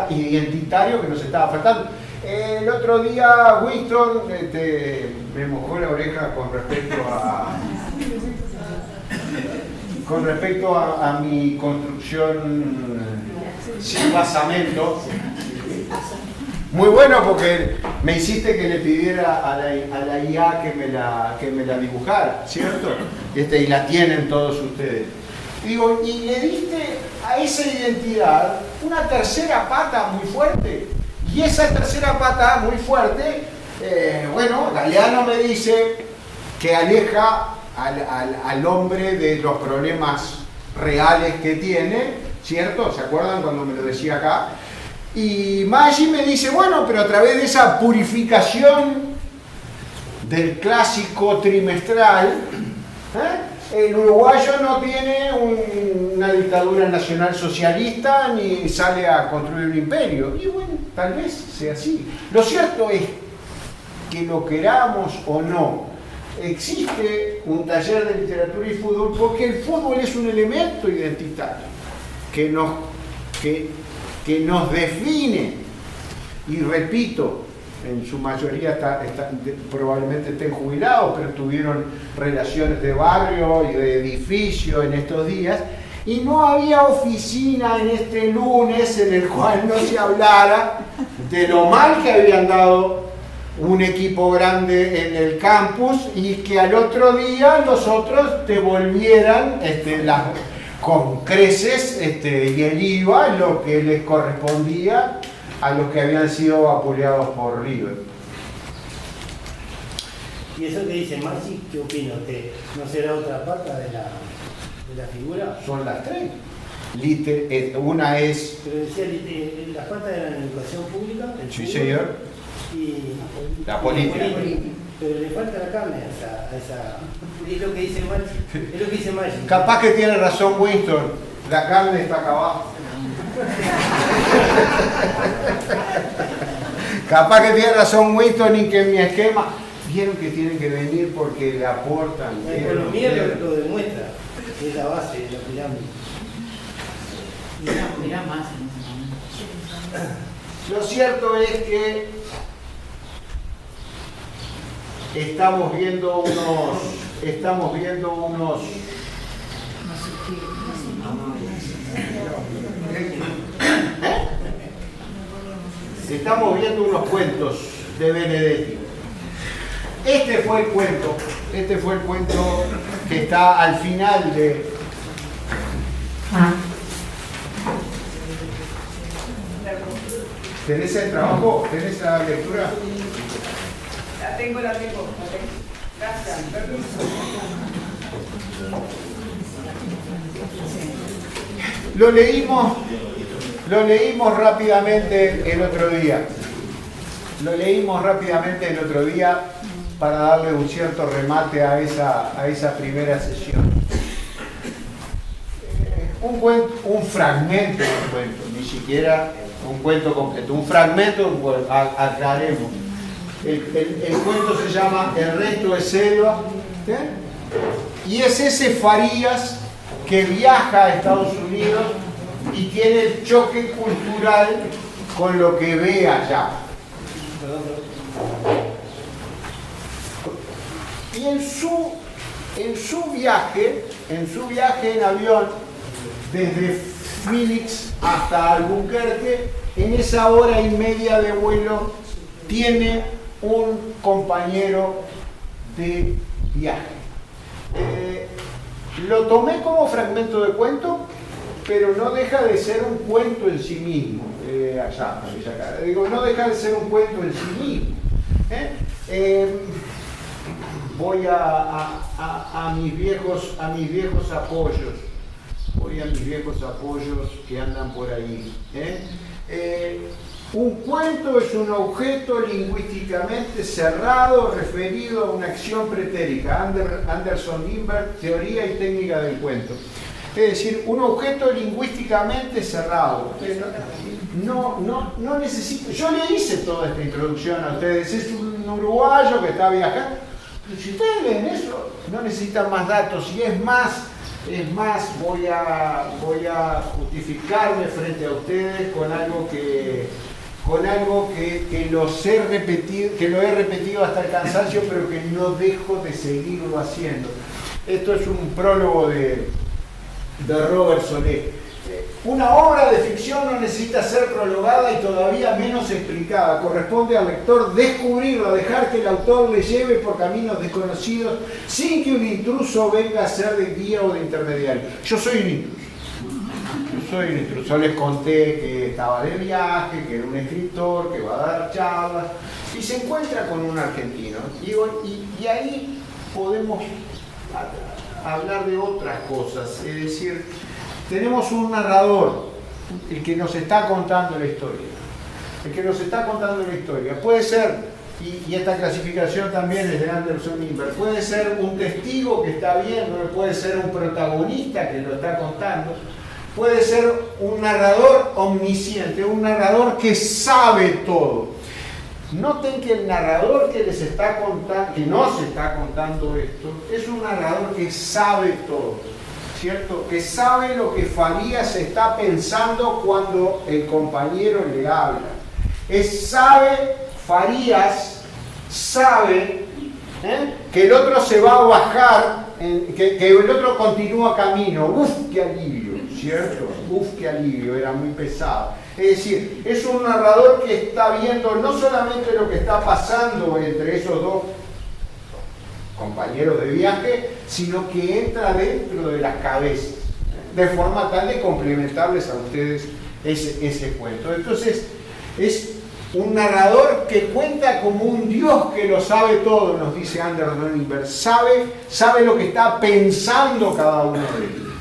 identitario que nos estaba faltando. El otro día Winston me mojó la oreja con respecto a mi construcción sin basamento. Muy bueno, porque me hiciste que le pidiera a la IA que me la dibujara, ¿cierto? Y la tienen todos ustedes. Digo, y le diste a esa identidad una tercera pata muy fuerte. Y esa tercera pata muy fuerte, bueno, Galeano me dice que aleja al hombre de los problemas reales que tiene, ¿cierto? ¿Se acuerdan cuando me lo decía acá? Y Maggi me dice, bueno, pero a través de esa purificación del clásico trimestral, el uruguayo no tiene una dictadura nacional socialista ni sale a construir un imperio. Y bueno, tal vez sea así. Lo cierto es que, lo queramos o no, existe un taller de literatura y fútbol, porque el fútbol es un elemento identitario que nos define. Y repito, en su mayoría probablemente estén jubilados, pero tuvieron relaciones de barrio y de edificio en estos días, y no había oficina en este lunes en el cual no se hablara de lo mal que había andado un equipo grande en el campus y que al otro día los otros devolvieran con creces y el IVA lo que les correspondía a los que habían sido vapuleados por River. ¿Y eso que dice Maxi, qué opina usted? ¿No será otra pata de la figura? Son las tres. Una es... Pero decía, las patas eran en educación pública, el Sí, fútbol, señor. Y La política. Pero le falta la carne a esa... Es lo que dice Maxi. Es lo que dice Maxi. Capaz que tiene razón Winston, la carne está acá abajo. Capaz que tiene razón Winston y que en mi esquema vieron que tienen que venir porque le aportan. La economía lo demuestra, es la base de la pirámide. Mirá más en ese momento. Lo cierto es que estamos viendo unos cuentos de Benedetti. Este fue el cuento que está al final de... ¿Tenés el trabajo? ¿Tenés la lectura? La tengo. Gracias, permiso. Lo leímos rápidamente el otro día para darle un cierto remate a esa primera sesión. Un fragmento de un cuento, ni siquiera un cuento completo, un fragmento, aclaremos. El cuento se llama El resto es selva, ¿sí? Y es ese Farías que viaja a Estados Unidos y tiene el choque cultural con lo que ve allá. Y en su viaje en avión desde Phoenix hasta Albuquerque, en esa hora y media de vuelo tiene un compañero de viaje. Lo tomé como fragmento de cuento, pero no deja de ser un cuento en sí mismo. No deja de ser un cuento en sí mismo. Voy a mis viejos apoyos. Voy a mis viejos apoyos que andan por ahí. Un cuento es un objeto lingüísticamente cerrado referido a una acción pretérica. Anderson Lindbergh, Teoría y Técnica del Cuento. Es decir, un objeto lingüísticamente cerrado. No necesito. Yo le hice toda esta introducción a ustedes. Es un uruguayo que está viajando. Si ustedes leen eso, no necesitan más datos. Y es más, voy a justificarme frente a ustedes con algo que lo he repetido hasta el cansancio, pero que no dejo de seguirlo haciendo. Esto es un prólogo de Robert Solé. Una obra de ficción no necesita ser prologada y todavía menos explicada. Corresponde al lector descubrirlo, dejar que el autor le lleve por caminos desconocidos sin que un intruso venga a ser de guía o de intermediario. Yo soy un intruso. Yo les conté que estaba de viaje, que era un escritor, que va a dar charlas y se encuentra con un argentino. Y ahí podemos hablar de otras cosas. Es decir, tenemos un narrador, el que nos está contando la historia. Puede ser, y esta clasificación también es de Anderson Lindbergh, puede ser un testigo que está viendo, puede ser un protagonista que lo está contando, puede ser un narrador omnisciente, un narrador que sabe todo. Noten que el narrador que les está contando, que nos está contando esto, es un narrador que sabe todo, ¿cierto? Que sabe lo que Farías está pensando cuando el compañero le habla. Sabe Farías sabe que el otro se va a bajar, que el otro continúa camino. ¡Uf, qué alivio! ¿Cierto? ¡Uf, qué alivio! Era muy pesado. Es decir, es un narrador que está viendo no solamente lo que está pasando entre esos dos compañeros de viaje, sino que entra dentro de las cabezas, de forma tal de complementarles a ustedes ese cuento. Entonces, es un narrador que cuenta como un Dios que lo sabe todo, nos dice Anders Donnenberg. Sabe lo que está pensando cada uno de ellos.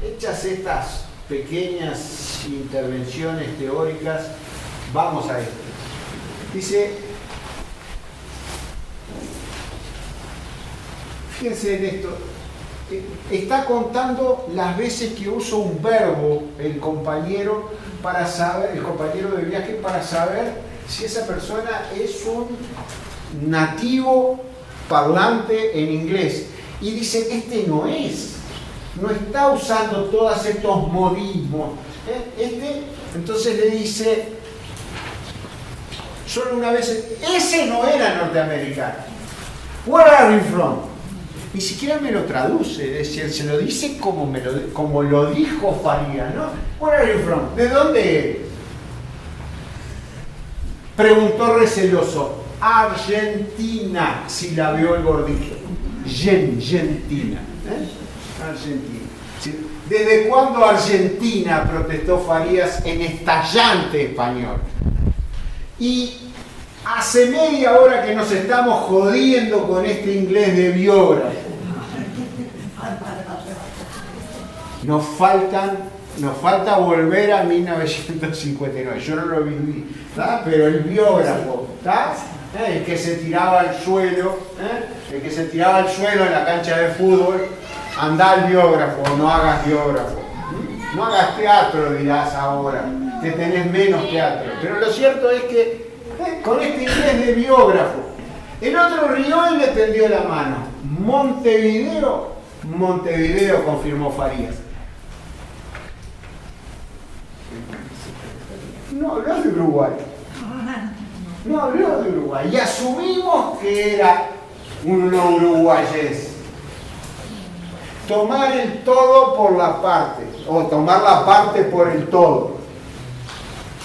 Hechas estas pequeñas intervenciones teóricas, vamos a esto. Dice, fíjense en esto, está contando las veces que usa un verbo el compañero para saber, el compañero de viaje, para saber si esa persona es un nativo parlante en inglés. Y dice, no está usando todos estos modismos. Entonces le dice, solo una vez, ese no era norteamericano. Where are you from? Ni siquiera me lo traduce, es decir, se lo dice como lo dijo Farías, ¿no? Where are you from? ¿De dónde eres? Preguntó receloso. Argentina, si la vio el gordito. Argentina. Argentina. ¿Desde cuándo Argentina? Protestó Farías en estallante español. Y hace media hora que nos estamos jodiendo con este inglés de biógrafo. Nos falta volver a 1959. Yo no lo viví, ¿tá? Pero el biógrafo, ¿tá? El que se tiraba al suelo, en la cancha de fútbol, anda al biógrafo, no hagas biógrafo. No hagas teatro, dirás ahora, que tenés menos teatro. Pero lo cierto es que con este inglés de biógrafo, el otro rió y le tendió la mano. Montevideo, confirmó Farías. No habló de Uruguay. Y asumimos que era un no uruguayés. Tomar el todo por la parte, o tomar la parte por el todo.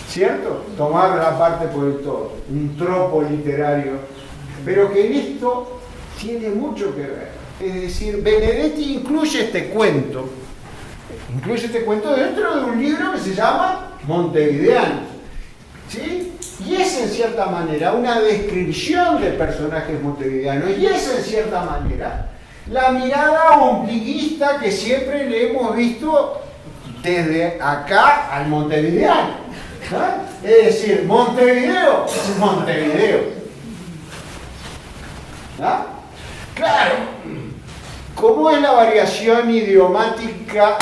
¿Cierto? Tomar la parte por el todo. Un tropo literario. Pero que en esto tiene mucho que ver. Es decir, Benedetti incluye este cuento dentro de un libro que se llama Montevideanos. ¿Sí? Y es en cierta manera una descripción de personajes montevideanos. Y es en cierta manera la mirada ombliguista que siempre le hemos visto desde acá al montevideano. ¿Ah? Es decir, Montevideo es Montevideo. ¿Ah? Claro, ¿cómo es la variación idiomática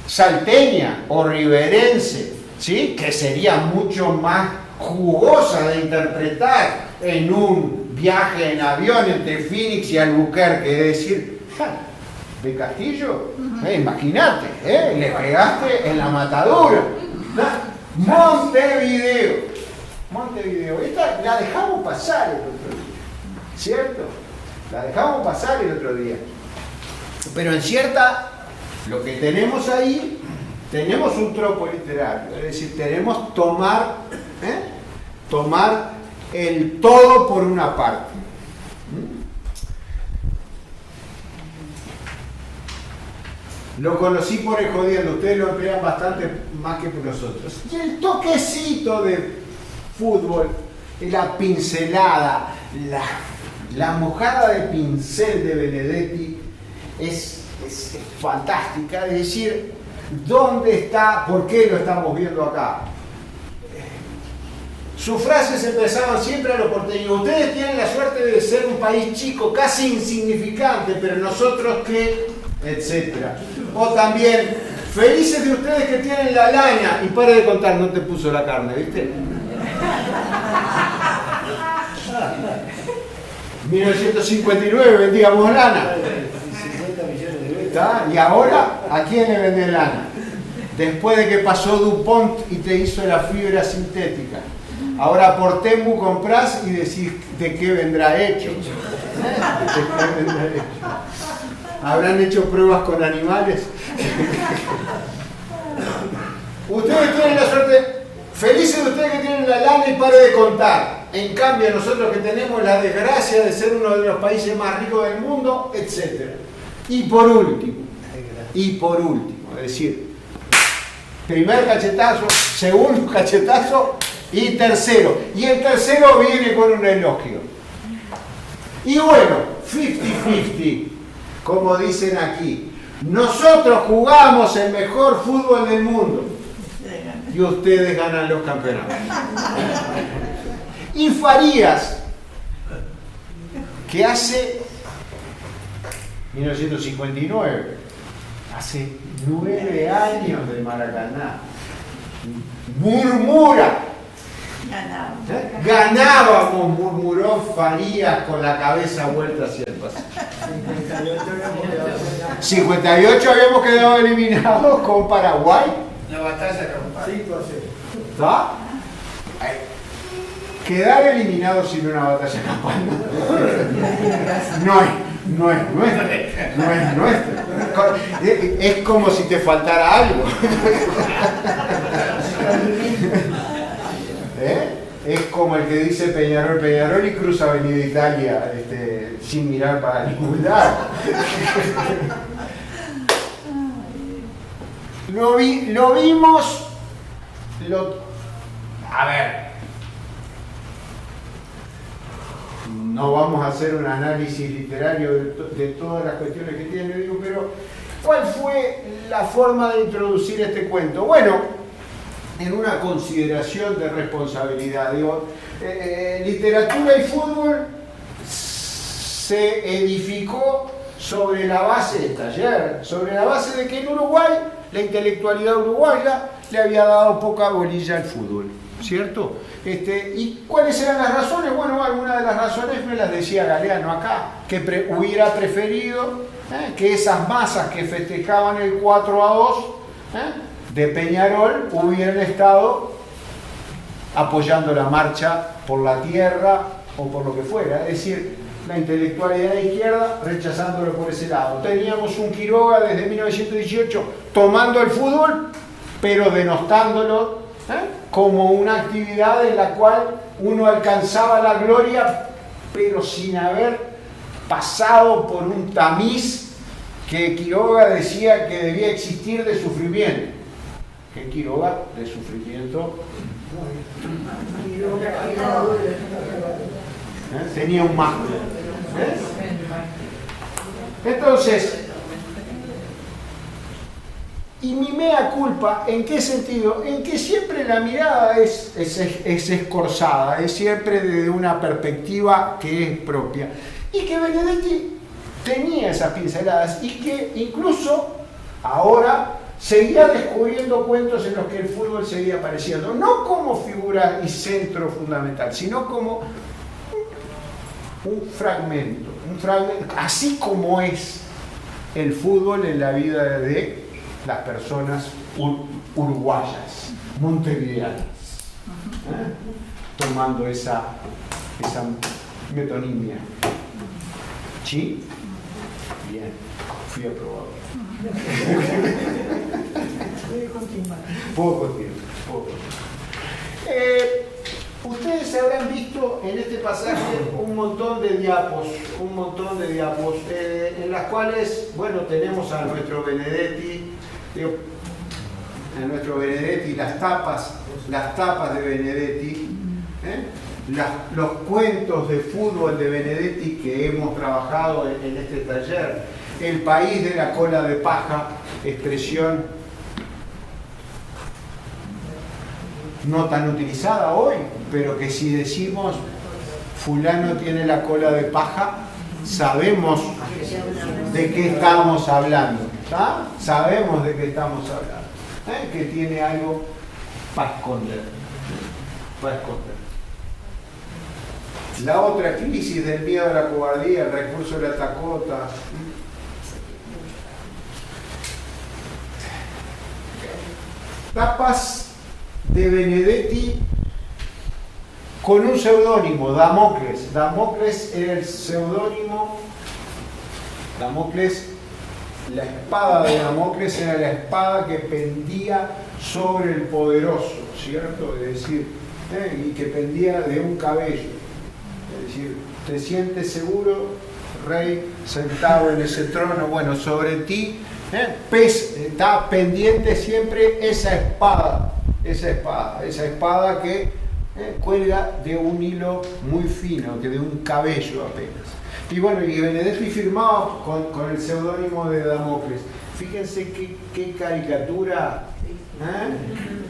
salteña o riverense? ¿Sí? Que sería mucho más jugosa de interpretar en un viaje en avión entre Phoenix y Albuquerque, es decir, de Castillo, imagínate, le pegaste en la matadura. Montevideo, esta la dejamos pasar el otro día, ¿cierto? La dejamos pasar el otro día, pero en cierta, lo que tenemos ahí, tenemos un tropo literario, es decir, tenemos tomar el todo por una parte. Lo conocí por el jodiendo, ustedes lo emplean bastante más que por nosotros. Y el toquecito de fútbol, la pincelada, la mojada de pincel de Benedetti es fantástica. Es decir, ¿dónde está? ¿Por qué lo estamos viendo acá? Sus frases empezaban siempre a los porteños. Ustedes tienen la suerte de ser un país chico, casi insignificante, pero nosotros qué, etcétera. O también, felices de ustedes que tienen la lana. Y para de contar, no te puso la carne, ¿viste? 1959 vendíamos lana. 50 millones de veces. ¿Está? Y ahora, ¿a quién le venden lana? Después de que pasó DuPont y te hizo la fibra sintética. Ahora por Temu comprás y decís de qué vendrá hecho. ¿De qué vendrá hecho? ¿Habrán hecho pruebas con animales? Ustedes tienen la suerte, felices de ustedes que tienen la lana y pare de contar. En cambio, nosotros que tenemos la desgracia de ser uno de los países más ricos del mundo, etc. Y por último, es decir, primer cachetazo, segundo cachetazo y tercero. Y el tercero viene con un elogio. Y bueno, 50-50, como dicen aquí. Nosotros jugamos el mejor fútbol del mundo y ustedes ganan los campeonatos. Y Farías, que hace 1959, hace 9 años de Maracaná, murmura. Ganábamos, murmuró Farías con la cabeza vuelta hacia el pasillo. 58 habíamos quedado eliminados con Paraguay. La batalla con Paraguay. 5-0. ¿Está? Quedar eliminado sin una batalla campal no es nuestro. Es como si te faltara algo. Es como el que dice Peñarol y cruza Avenida Italia sin mirar para ningún lado. Lo vimos. A ver. No vamos a hacer un análisis literario de todas las cuestiones que tiene, digo, pero ¿cuál fue la forma de introducir este cuento? Bueno, en una consideración de responsabilidad, digo, literatura y fútbol se edificó sobre la base del taller, sobre la base de que en Uruguay la intelectualidad uruguaya le había dado poca bolilla al fútbol, ¿cierto? ¿Y cuáles eran las razones? Bueno, algunas de las razones me las decía Galeano acá, que hubiera preferido que esas masas que festejaban el 4-2 de Peñarol hubieran estado apoyando la marcha por la tierra o por lo que fuera, es decir, la intelectualidad de izquierda rechazándolo por ese lado. Teníamos un Quiroga desde 1918 tomando el fútbol, pero denostándolo como una actividad en la cual uno alcanzaba la gloria, pero sin haber pasado por un tamiz que Quiroga decía que debía existir de sufrimiento. Que Quiroga de sufrimiento tenía un más. Entonces, y mi mea culpa, ¿en qué sentido? En que siempre la mirada es escorzada, es siempre desde una perspectiva que es propia. Y que Benedetti tenía esas pinceladas y que incluso ahora seguía descubriendo cuentos en los que el fútbol seguía apareciendo, no como figura y centro fundamental, sino como un fragmento, así como es el fútbol en la vida de las personas uruguayas, montevideanas, tomando esa metonimia. ¿Sí? Bien, fui aprobado. Puedo continuar. Ustedes habrán visto en este pasaje un montón de diapos, en las cuales, bueno, tenemos a nuestro Benedetti, las tapas de Benedetti, los cuentos de fútbol de Benedetti que hemos trabajado en este taller, el país de la cola de paja, expresión no tan utilizada hoy, pero que si decimos fulano tiene la cola de paja, sabemos de qué estamos hablando, ¿tá? Sabemos de qué estamos hablando, que tiene algo para esconder, La otra crisis del miedo a la cobardía, el recurso de la tacota. Tapas de Benedetti con un seudónimo, Damocles. Damocles era el seudónimo. Damocles, la espada de Damocles era la espada que pendía sobre el poderoso, ¿cierto? Es decir, y que pendía de un cabello. Es decir, te sientes seguro, rey, sentado en ese trono, bueno, sobre ti está pendiente siempre esa espada que cuelga de un hilo muy fino, que de un cabello apenas. Y bueno, y Benedetti firmaba con el seudónimo de Damocles. Fíjense qué caricatura,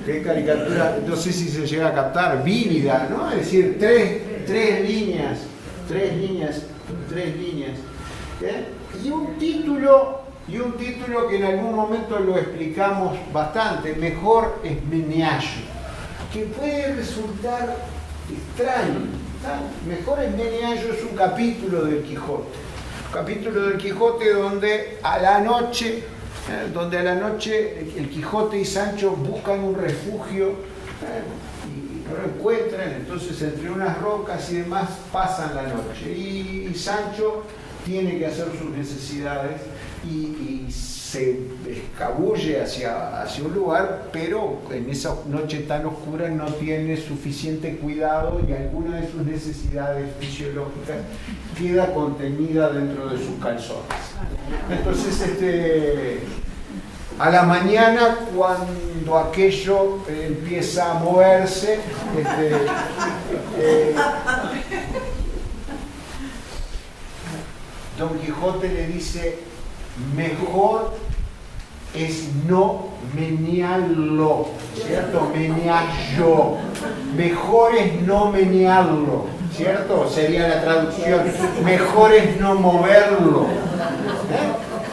qué caricatura, no sé si se llega a captar, vívida, ¿no? Es decir, tres líneas, y un título que en algún momento lo explicamos bastante, Mejor es Meneallo, que puede resultar extraño. Mejor es Meneallo es un capítulo del Quijote donde a la noche el Quijote y Sancho buscan un refugio y no lo encuentran, entonces entre unas rocas y demás pasan la noche y Sancho tiene que hacer sus necesidades y se escabulle hacia un lugar, pero en esa noche tan oscura no tiene suficiente cuidado y alguna de sus necesidades fisiológicas queda contenida dentro de sus calzones. Entonces, a la mañana, cuando aquello empieza a moverse, Don Quijote le dice: mejor es no menearlo, ¿cierto? Meneallo. Mejor es no menearlo, ¿cierto? Sería la traducción. Mejor es no moverlo.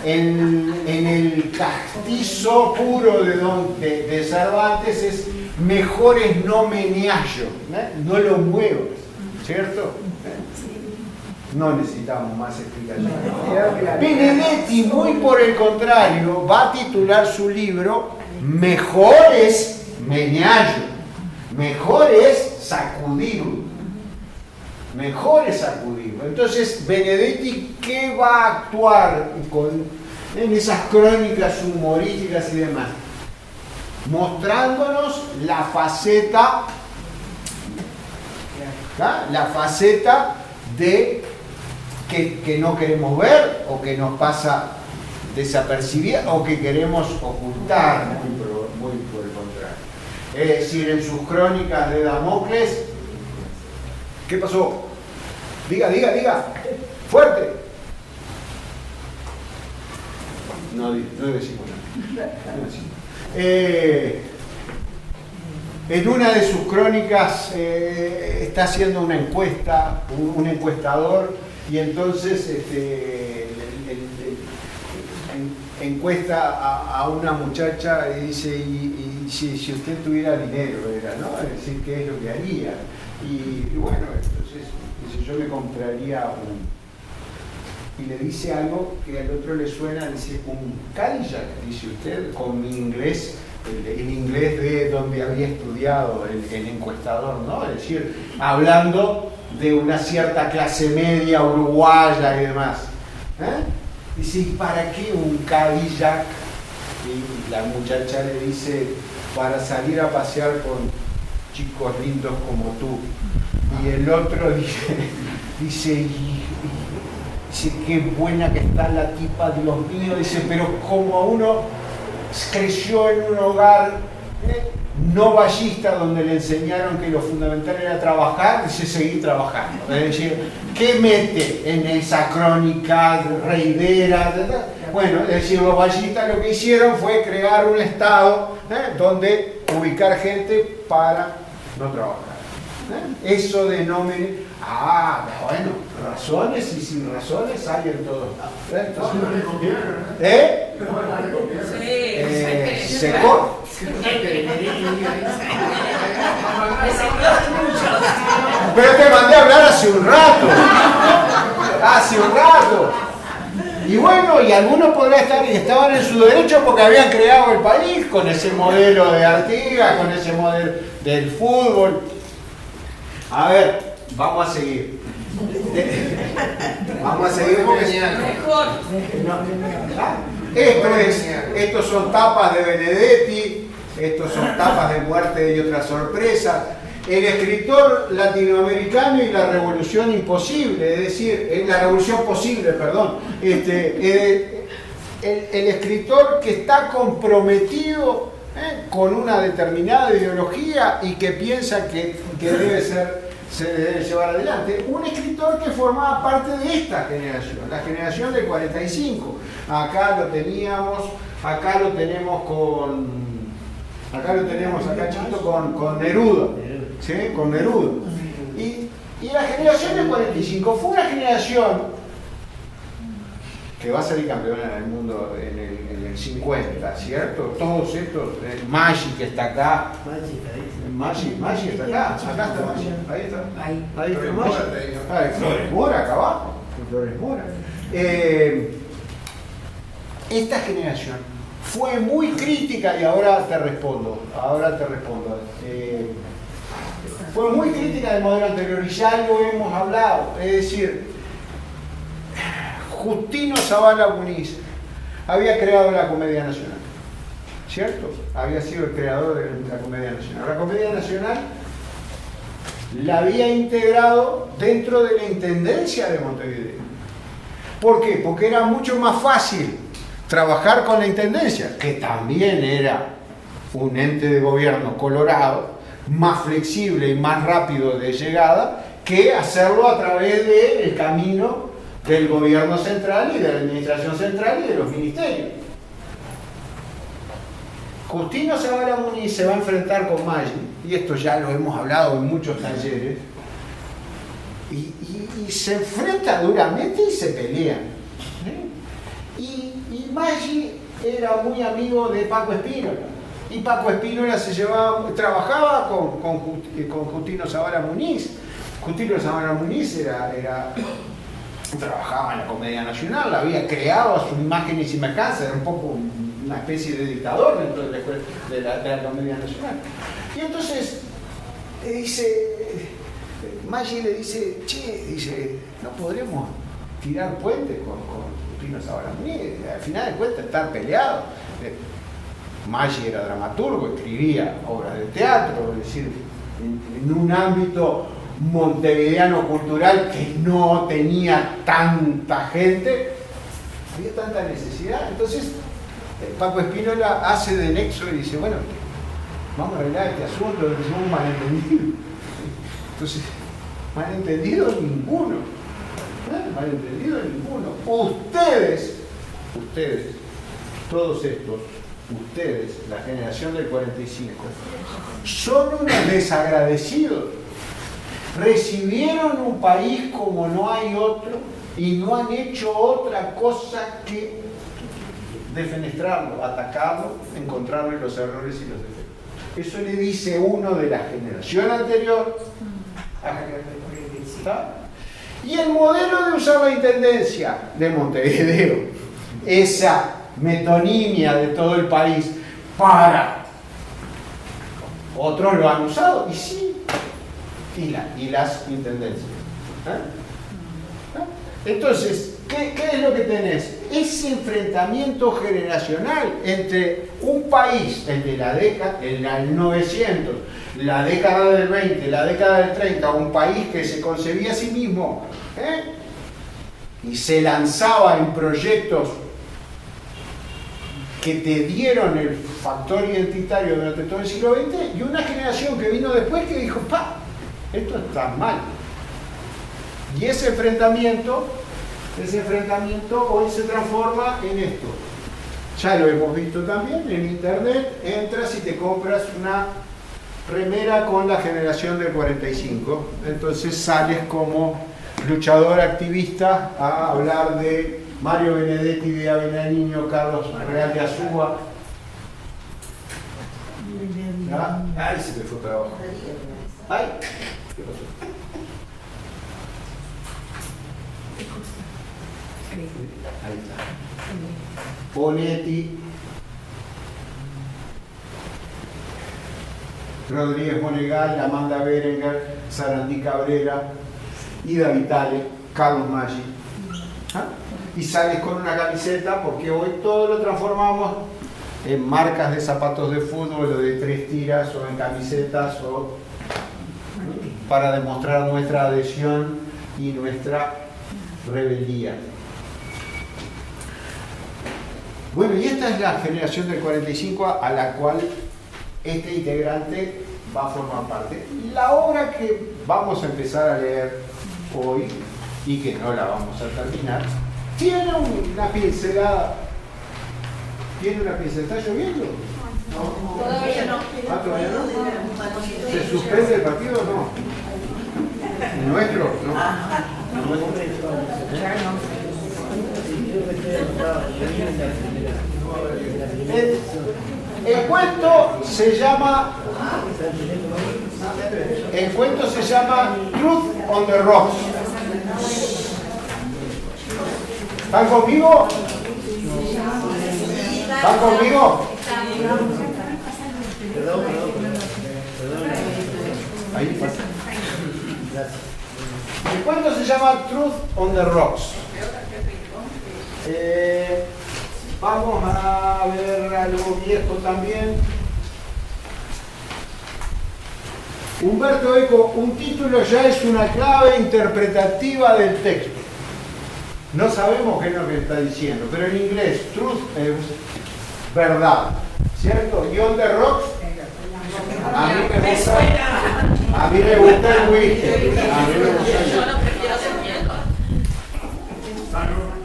En el castizo puro de Cervantes es mejor es no meneallo, no lo muevas, ¿cierto? No necesitamos más explicaciones. Benedetti, muy por el contrario, va a titular su libro Mejor es meneallo, mejor es sacudirlo. Mejor es sacudirlo. Entonces, Benedetti, ¿qué va a actuar en esas crónicas humorísticas y demás? Mostrándonos la faceta de que no queremos ver o que nos pasa desapercibida o que queremos ocultar, muy por el contrario. Es decir, en sus crónicas de Damocles, ¿qué pasó? Diga, fuerte. No decimos nada. En una de sus crónicas está haciendo una encuesta, un encuestador, y entonces encuesta a una muchacha y dice, y si usted tuviera dinero, ¿no? Es decir, ¿qué es lo que haría? Y bueno, entonces dice, yo me compraría y le dice algo que al otro le suena, dice, un Cadillac, dice usted, con mi inglés, el inglés de donde había estudiado el encuestador, ¿no? Es decir, hablando de una cierta clase media uruguaya y demás. Dice, ¿y para qué un Cadillac? Y la muchacha le dice, para salir a pasear con chicos lindos como tú. Y el otro dice, qué buena que está la tipa, Dios mío. Dice, pero como uno creció en un hogar no ballista donde le enseñaron que lo fundamental era trabajar, dice, seguir trabajando. Es decir, ¿qué mete en esa crónica reidera? Bueno, es decir, los ballistas lo que hicieron fue crear un estado donde ubicar gente para no trabajar. Eso de no me... bueno, razones y sin razones hay en todos lados. Pero te mandé a hablar hace un rato. Y bueno, y algunos podrían estar y estaban en su derecho porque habían creado el país con ese modelo de Artigas, con ese modelo del fútbol. A ver, vamos a seguir. Vamos a seguir porque estos son tapas de Benedetti, estos son tapas de Muerte y otras sorpresas. El escritor latinoamericano y la revolución imposible, es decir, la revolución posible, perdón. El escritor que está comprometido con una determinada ideología y que piensa que se debe llevar adelante. Un escritor que formaba parte de esta generación, la generación del 45. Acá lo tenemos acá chiquito con Neruda, ¿sí? Con Neruda. Y la generación del 45 fue una generación que va a salir campeona del mundo en el 50, ¿cierto? Todos estos, Maggi que está acá. Maggi está acá. Acá está Maggi. Ahí está. Ahí está Maggi. Flores Mora acá abajo. Flores Mora. Esta generación fue muy crítica, y ahora te respondo. Fue muy crítica del modelo anterior y ya lo hemos hablado. Es decir, Justino Zavala Muniz había creado la Comedia Nacional, ¿cierto? Había sido el creador de la Comedia Nacional. La Comedia Nacional la había integrado dentro de la Intendencia de Montevideo. ¿Por qué? Porque era mucho más fácil trabajar con la Intendencia, que también era un ente de gobierno colorado, más flexible y más rápido de llegada, que hacerlo a través del camino del gobierno central y de la administración central y de los ministerios. Justino Zavala Muniz se va a enfrentar con Maggi, y esto ya lo hemos hablado en muchos talleres, y se enfrenta duramente y se pelean. Y Maggi era muy amigo de Paco Espínola, y Paco Espínola trabajaba con Justino Zavala Muniz. Justino Zavala Muniz trabajaba en la Comedia Nacional, la había creado a su imagen y semejanza, era un poco una especie de dictador dentro de la Comedia Nacional. Y entonces Maggi le dice, no podremos tirar puentes con Justino Zavala Muniz, al final de cuentas estar peleados. Maggi era dramaturgo, escribía obras de teatro, es decir, en un ámbito montevideano cultural que no tenía tanta gente, había tanta necesidad. Entonces Paco Espínola hace de nexo y dice, bueno, vamos a arreglar este asunto, lo que es un malentendido. Entonces, malentendido ninguno. Malentendido ninguno. Ustedes, todos estos, ustedes, la generación del 45, son unos desagradecidos. Recibieron un país como no hay otro y no han hecho otra cosa que defenestrarlo, atacarlo, encontrarle los errores y los defectos. Eso le dice uno de la generación anterior a la generación. ¿Está? Y el modelo de usar la Intendencia de Montevideo, esa metonimia de todo el país para otros lo han usado, y sí, y las intendencias. Entonces, ¿qué es lo que tenés? Ese enfrentamiento generacional entre un país, el de la década, el 900, la década del 20, la década del 30, un país que se concebía a sí mismo y se lanzaba en proyectos que te dieron el factor identitario durante todo el siglo XX, y una generación que vino después que dijo, esto está mal. Y ese enfrentamiento hoy se transforma en esto. Ya lo hemos visto también en internet. Entras y te compras una remera con la generación del 45. Entonces sales como luchador activista a hablar de Mario Benedetti, de Abelard Niño, Carlos Real de Azúa. Ay, se me fue para abajo. Ay, ¿qué pasó? Ahí está. Ponetti. Rodríguez Monegal, Amanda Berenguer, Sarandí Cabrera, Ida Vitale, Carlos Maggi. ¿Ah? Y sales con una camiseta porque hoy todo lo transformamos en marcas de zapatos de fútbol o de 3 tiras o en camisetas o para demostrar nuestra adhesión y nuestra rebeldía. Bueno, y esta es la generación del 45 a la cual este integrante va a formar parte. La obra que vamos a empezar a leer hoy, y que no la vamos a terminar, tiene una pincelada. ¿Tiene una pincelada? ¿Está lloviendo? No. Todavía no. ¿Ah, todavía no? ¿Se suspende el partido o no? ¿El nuestro? No. El cuento se llama Truth on the Rocks. ¿Están conmigo? ¿Están conmigo? Perdón. Ahí pasa. El cuento se llama Truth on the Rocks. Vamos a ver algo viejo también. Humberto Eco, un título ya es una clave interpretativa del texto. No sabemos qué es lo que está diciendo, pero en inglés, truth es verdad, ¿cierto? Y on the rocks, a mí me gusta el whisky. Yo no prefiero ser miedo.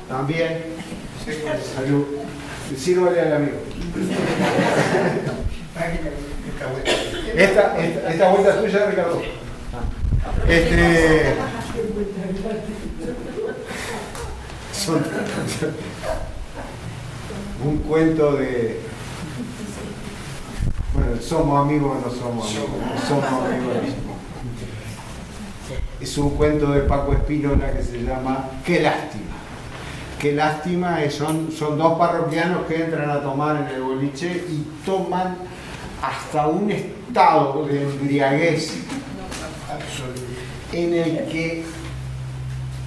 También. Salud. Sírvale al amigo. Esta vuelta es tuya, Ricardo. Un cuento de... Bueno, ¿somos amigos o no somos amigos? Somos amigos. Es un cuento de Paco Espínola que se llama Qué lástima. Qué lástima, son 2 parroquianos que entran a tomar en el boliche y toman hasta un estado de embriaguez en el que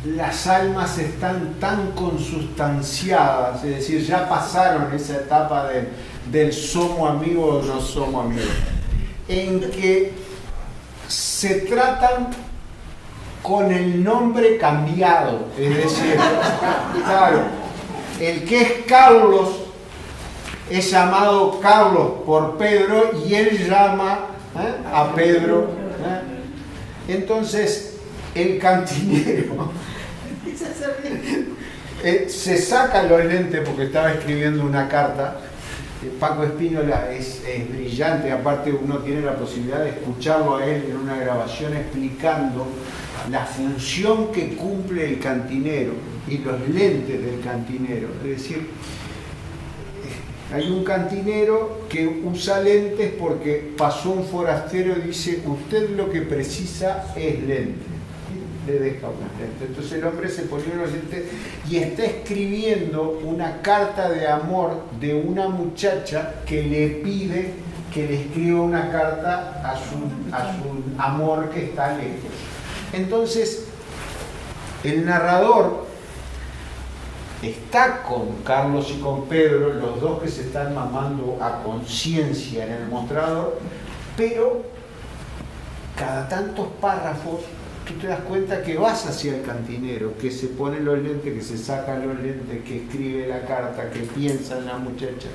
las almas están tan consustanciadas, es decir, ya pasaron esa etapa del somos amigos o no somos amigos, en que se tratan con el nombre cambiado, es decir, claro, el que es Carlos es llamado Carlos por Pedro y él llama a Pedro. Entonces, el cantinero se saca los lentes porque estaba escribiendo una carta. Paco Espínola es brillante, aparte uno tiene la posibilidad de escucharlo a él en una grabación explicando la función que cumple el cantinero y los lentes del cantinero. Es decir, hay un cantinero que usa lentes porque pasó un forastero y dice, usted lo que precisa es lentes. Le deja unos lentes. Entonces el hombre se pone unos lentes y está escribiendo una carta de amor de una muchacha que le pide que le escriba una carta a su amor que está lejos. Entonces, el narrador está con Carlos y con Pedro, los dos que se están mamando a conciencia en el mostrador, pero cada tantos párrafos tú te das cuenta que vas hacia el cantinero, que se pone los lentes, que se saca los lentes, que escribe la carta, que piensa en la muchacha.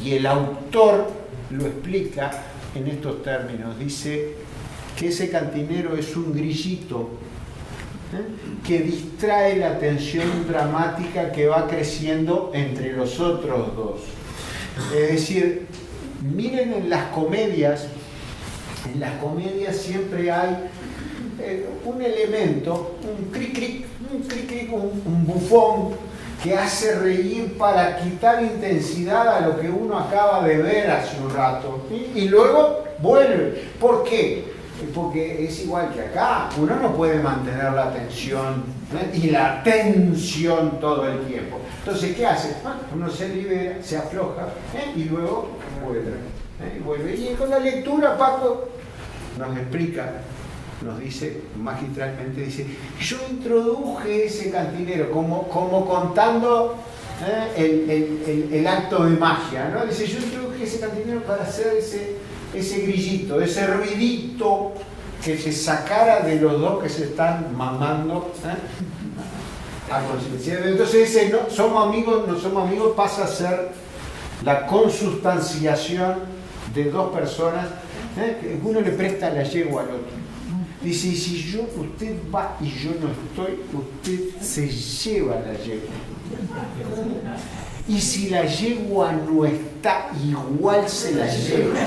Y el autor lo explica en estos términos, dice que ese cantinero es un grillito que distrae la tensión dramática que va creciendo entre los otros dos. Es decir, miren en las comedias siempre hay un elemento, un cric-cric, un bufón que hace reír para quitar intensidad a lo que uno acaba de ver hace un rato y luego vuelve. ¿Por qué? Porque es igual que acá, uno no puede mantener la atención y la tensión todo el tiempo. Entonces, ¿qué hace? Uno se libera, se afloja y luego Y vuelve. Y con la lectura Paco nos explica, nos dice magistralmente, dice, yo introduje ese cantinero como contando el acto de magia, ¿no? Dice, yo introduje ese cantinero para hacer ese grillito, ese ruidito que se sacara de los dos que se están mamando a conciencia. Entonces ese no somos amigos pasa a ser la consustanciación de dos personas, que uno le presta la yegua al otro. Dice, y si usted va y yo no estoy, usted se lleva la yegua. Y si la yegua no está, igual se la lleva.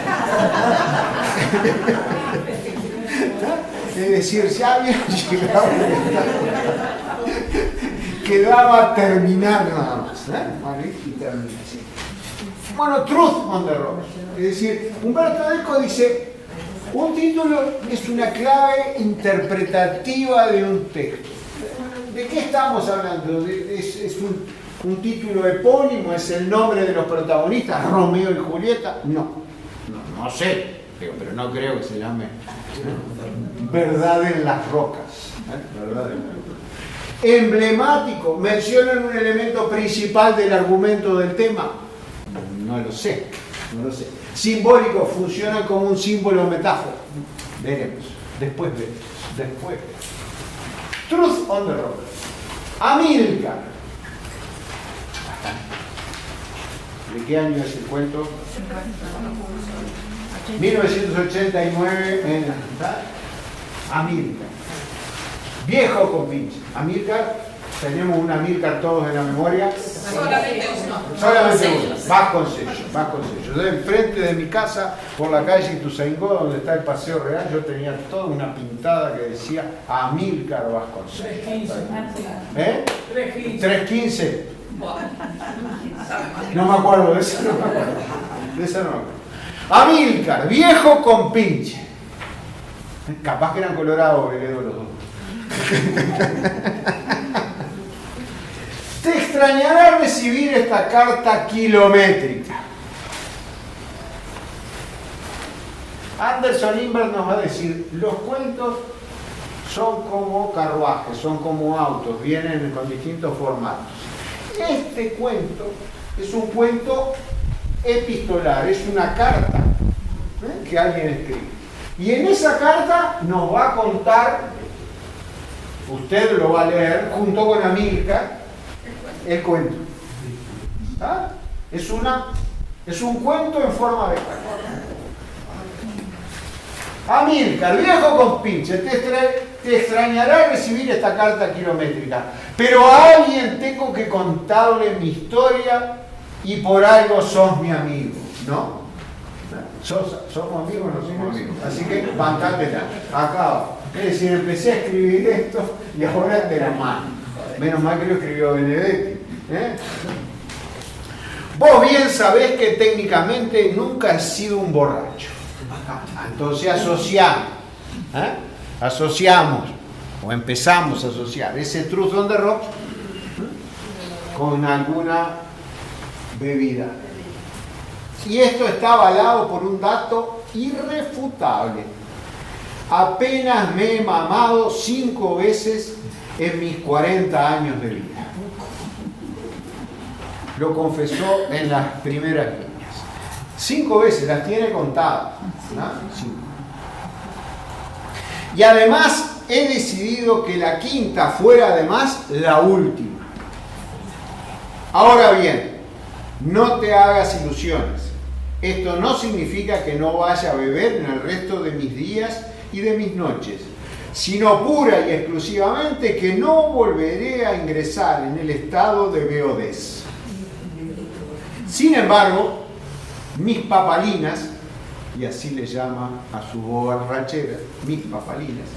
Es decir, ya había llegado, quedaba terminar nada más. Y termina así. Bueno, Truth on the Rocks. Es decir, Humberto Eco dice, un título es una clave interpretativa de un texto. ¿De qué estamos hablando? ¿Es un título epónimo? ¿Es el nombre de los protagonistas? ¿Romeo y Julieta? No sé, pero no creo que se llame Verdad en las Rocas. Verdad en las Rocas. Emblemático, ¿mencionan un elemento principal del argumento del tema? No lo sé. Simbólico, ¿funcionan como un símbolo o metáfora? Veremos, después veremos. Truth on the Rock. Amílcar. ¿De qué año es el cuento? 1989 en Amílcar. Viejo compinche. Amílcar, tenemos un Amílcar todos en la memoria. Solamente uno. Solamente uno. Vasconcellos. Yo enfrente de mi casa, por la calle Ituzaingó, donde está el Paseo Real, yo tenía toda una pintada que decía Amílcar Vasconcellos. 315. No me acuerdo de eso. De esa no me acuerdo. Amílcar, viejo compinche. Capaz que eran colorados, Veredo los dos. Te extrañará recibir esta carta kilométrica. Anderson Lindbergh nos va a decir, los cuentos son como carruajes, son como autos, vienen con distintos formatos. Este cuento es un cuento epistolar, es una carta que alguien escribe. Y en esa carta nos va a contar, usted lo va a leer junto con Amílcar, el cuento. ¿Ah? Es un cuento en forma de cuento. Amílcar, viejo compinche, te extrañará recibir esta carta kilométrica, pero a alguien tengo que contarle mi historia y por algo sos mi amigo, ¿no? ¿Somos amigos o no somos amigos? Así que bancátela, acá. Es decir, empecé a escribir esto y ahora te lo mando. Menos mal que lo escribió Benedetti. Vos bien sabés que técnicamente nunca he sido un borracho. Entonces asociamos o empezamos a asociar ese Truth on the Rocks con alguna bebida. Y esto está avalado por un dato irrefutable. Apenas me he mamado 5 veces en mis 40 años de vida. Lo confesó en las primeras líneas. 5 veces, las tiene contadas, ¿no? 5. Y además he decidido que la quinta fuera además la última. Ahora bien, no te hagas ilusiones. Esto no significa que no vaya a beber en el resto de mis días y de mis noches, sino pura y exclusivamente que no volveré a ingresar en el estado de beodez. Sin embargo, mis papalinas, y así le llama a su borrachera, mis papalinas,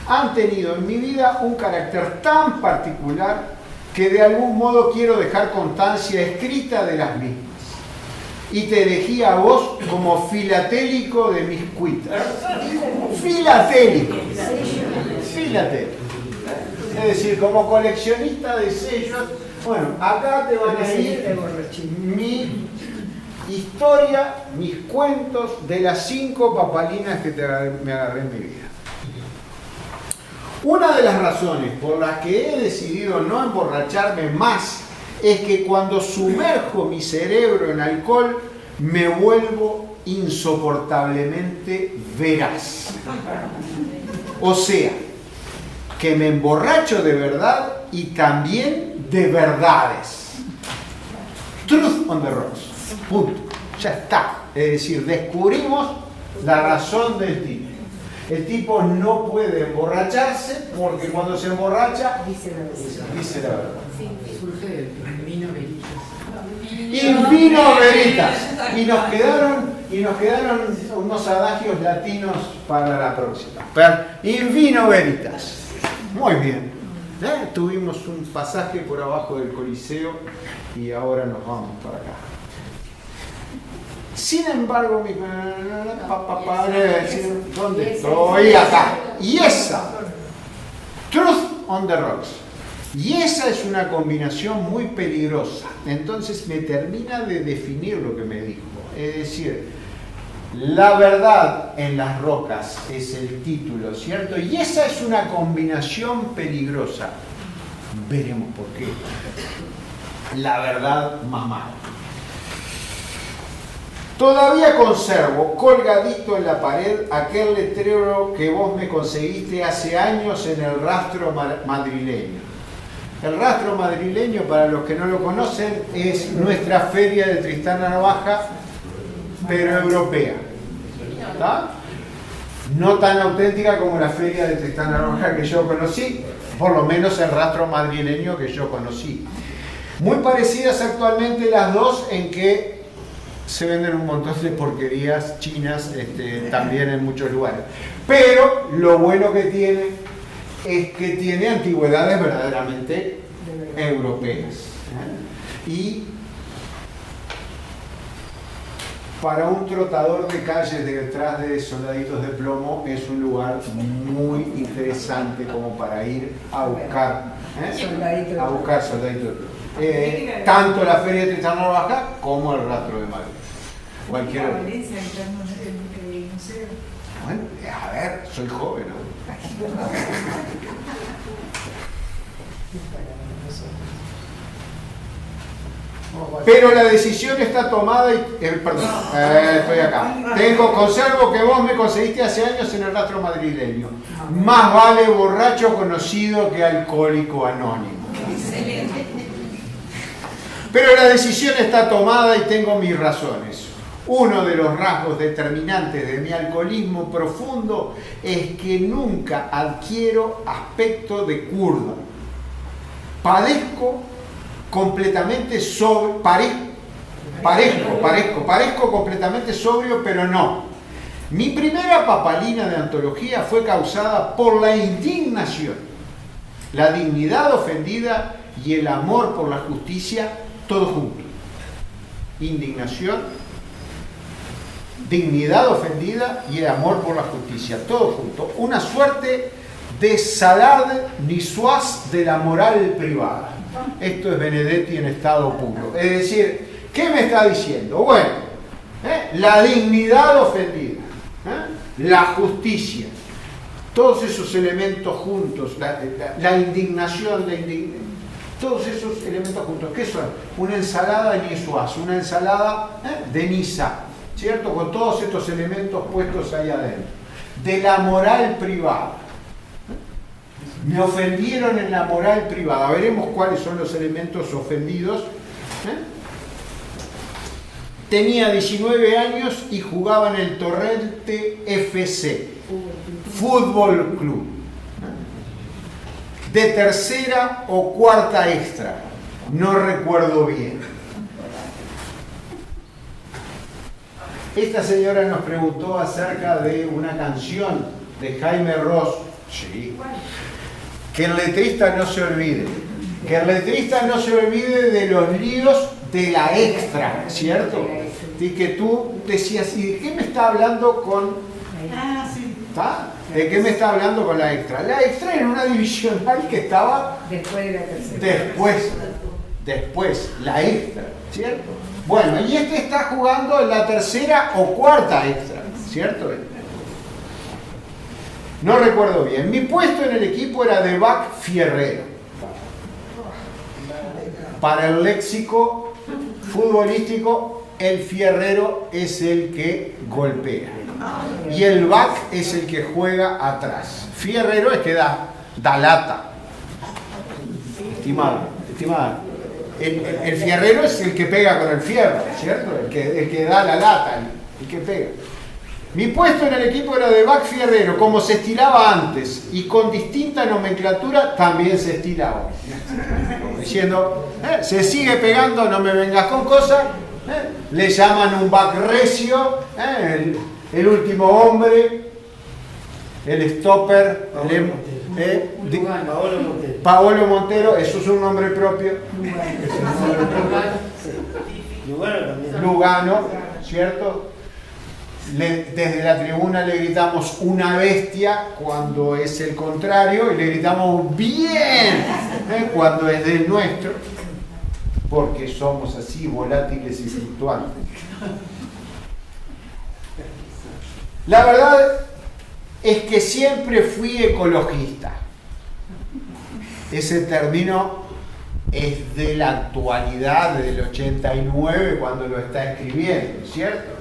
han tenido en mi vida un carácter tan particular que de algún modo quiero dejar constancia escrita de las mismas. Y te elegí a vos como filatélico de mis cuitas. Filatélico. Es decir, como coleccionista de sellos. Bueno, acá te van a decir mi historia, mis cuentos de las 5 papalinas que me agarré en mi vida. Una de las razones por las que he decidido no emborracharme más es que cuando sumerjo mi cerebro en alcohol me vuelvo insoportablemente veraz. O sea, que me emborracho de verdad y también de verdades. Truth on the rocks. Punto. Ya está. Es decir, descubrimos la razón del tipo. El tipo no puede emborracharse porque cuando se emborracha dice la verdad. Surge el vino veritas. In vino veritas. Y nos quedaron unos adagios latinos para la próxima. In vino veritas. Muy bien. Tuvimos un pasaje por abajo del Coliseo y ahora nos vamos para acá. Sin embargo, ¿dónde estoy? Acá. Y esa, Truth on the Rocks. Y esa es una combinación muy peligrosa. Entonces me termina de definir lo que me dijo. Es decir, la verdad en las rocas es el título, ¿cierto? Y esa es una combinación peligrosa. Veremos por qué. La verdad mamá. Todavía conservo colgadito en la pared aquel letrero que vos me conseguiste hace años en el Rastro madrileño. El Rastro madrileño, para los que no lo conocen, es nuestra feria de Tristán Navaja, pero europea. ¿Está? No tan auténtica como la feria de Tristán Navaja que yo conocí, por lo menos el Rastro madrileño que yo conocí. Muy parecidas actualmente las dos en que se venden un montón de porquerías chinas también en muchos lugares. Pero lo bueno que tiene es que tiene antigüedades verdaderamente europeas. Y para un trotador de calles detrás de Soldaditos de Plomo es un lugar muy interesante como para ir a buscar Soldaditos de Plomo. Tanto la Feria de Tristán Navaja como el Rastro de Madrid. Cualquiera. Bueno, a ver, soy joven aún. Pero la decisión está tomada y... perdón, estoy acá. Conservo que vos me conseguiste hace años en el Rastro madrileño. Más vale borracho conocido que alcohólico anónimo. Excelente. Pero la decisión está tomada y tengo mis razones. Uno de los rasgos determinantes de mi alcoholismo profundo es que nunca adquiero aspecto de kurdo. Padezco completamente sobrio, parezco completamente sobrio, pero no. Mi primera papalina de antología fue causada por la indignación, la dignidad ofendida y el amor por la justicia, todo junto. Indignación, dignidad ofendida y el amor por la justicia, todo junto. Una suerte de Salar Niçoise de la moral privada. Esto es Benedetti en estado puro. Es decir, ¿qué me está diciendo? Bueno, la dignidad ofendida, la justicia, todos esos elementos juntos, la indignación, todos esos elementos juntos. ¿Qué son? Una ensalada niçoise, una ensalada de Niza, ¿cierto? Con todos estos elementos puestos ahí adentro. De la moral privada. Me ofendieron en la moral privada. Veremos cuáles son los elementos ofendidos. Tenía 19 años y jugaba en el Torrente FC, Fútbol Club. De tercera o cuarta extra, no recuerdo bien. Esta señora nos preguntó acerca de una canción de Jaime Ross. Sí. Que el letrista no se olvide. Que el letrista no se olvide de los líos de la extra, ¿cierto? Y que tú decías, ¿y de qué me está hablando con...? Ah, sí. ¿Está? ¿De qué me está hablando con la extra? La extra era una divisional que estaba... Después de la tercera. Después, la extra, ¿cierto? Bueno, y este está jugando en la tercera o cuarta extra, ¿cierto? No recuerdo bien. Mi puesto en el equipo era de back fierrero. Para el léxico futbolístico, el fierrero es el que golpea. Y el back es el que juega atrás. Fierrero es que da lata. Estimado. El fierrero es el que pega con el fierro, ¿cierto? El que da la lata, el que pega. Mi puesto en el equipo era de back fierrero, como se estilaba antes, y con distinta nomenclatura también se estila hoy. Como diciendo, se sigue pegando, no me vengas con cosas, le llaman un back recio, el último hombre, el stopper, Paolo Montero, eso es un nombre propio. Lugano, ¿cierto? Desde la tribuna le gritamos una bestia cuando es el contrario y le gritamos bien cuando es del nuestro, porque somos así volátiles y fluctuantes. La verdad es que siempre fui ecologista. Ese término es de la actualidad, del 89, cuando lo está escribiendo, ¿cierto?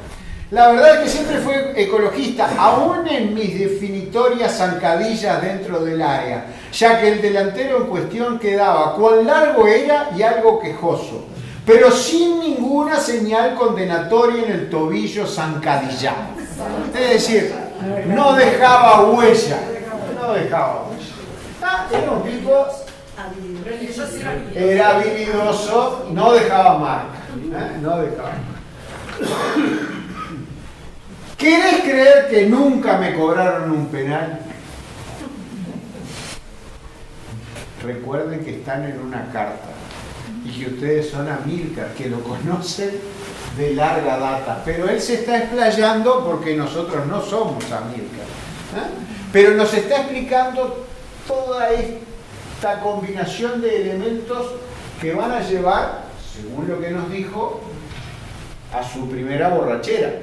La verdad es que siempre fui ecologista, aún en mis definitorias zancadillas dentro del área, ya que el delantero en cuestión quedaba cuán largo era y algo quejoso, pero sin ninguna señal condenatoria en el tobillo zancadillado. Es decir, no dejaba huella. Era un tipo, era habilidoso, no dejaba marca. ¿Querés creer que nunca me cobraron un penal? Recuerden que están en una carta y que ustedes son Amílcar, que lo conocen de larga data, pero él se está explayando porque nosotros no somos Amílcar, pero nos está explicando toda esta combinación de elementos que van a llevar, según lo que nos dijo, a su primera borrachera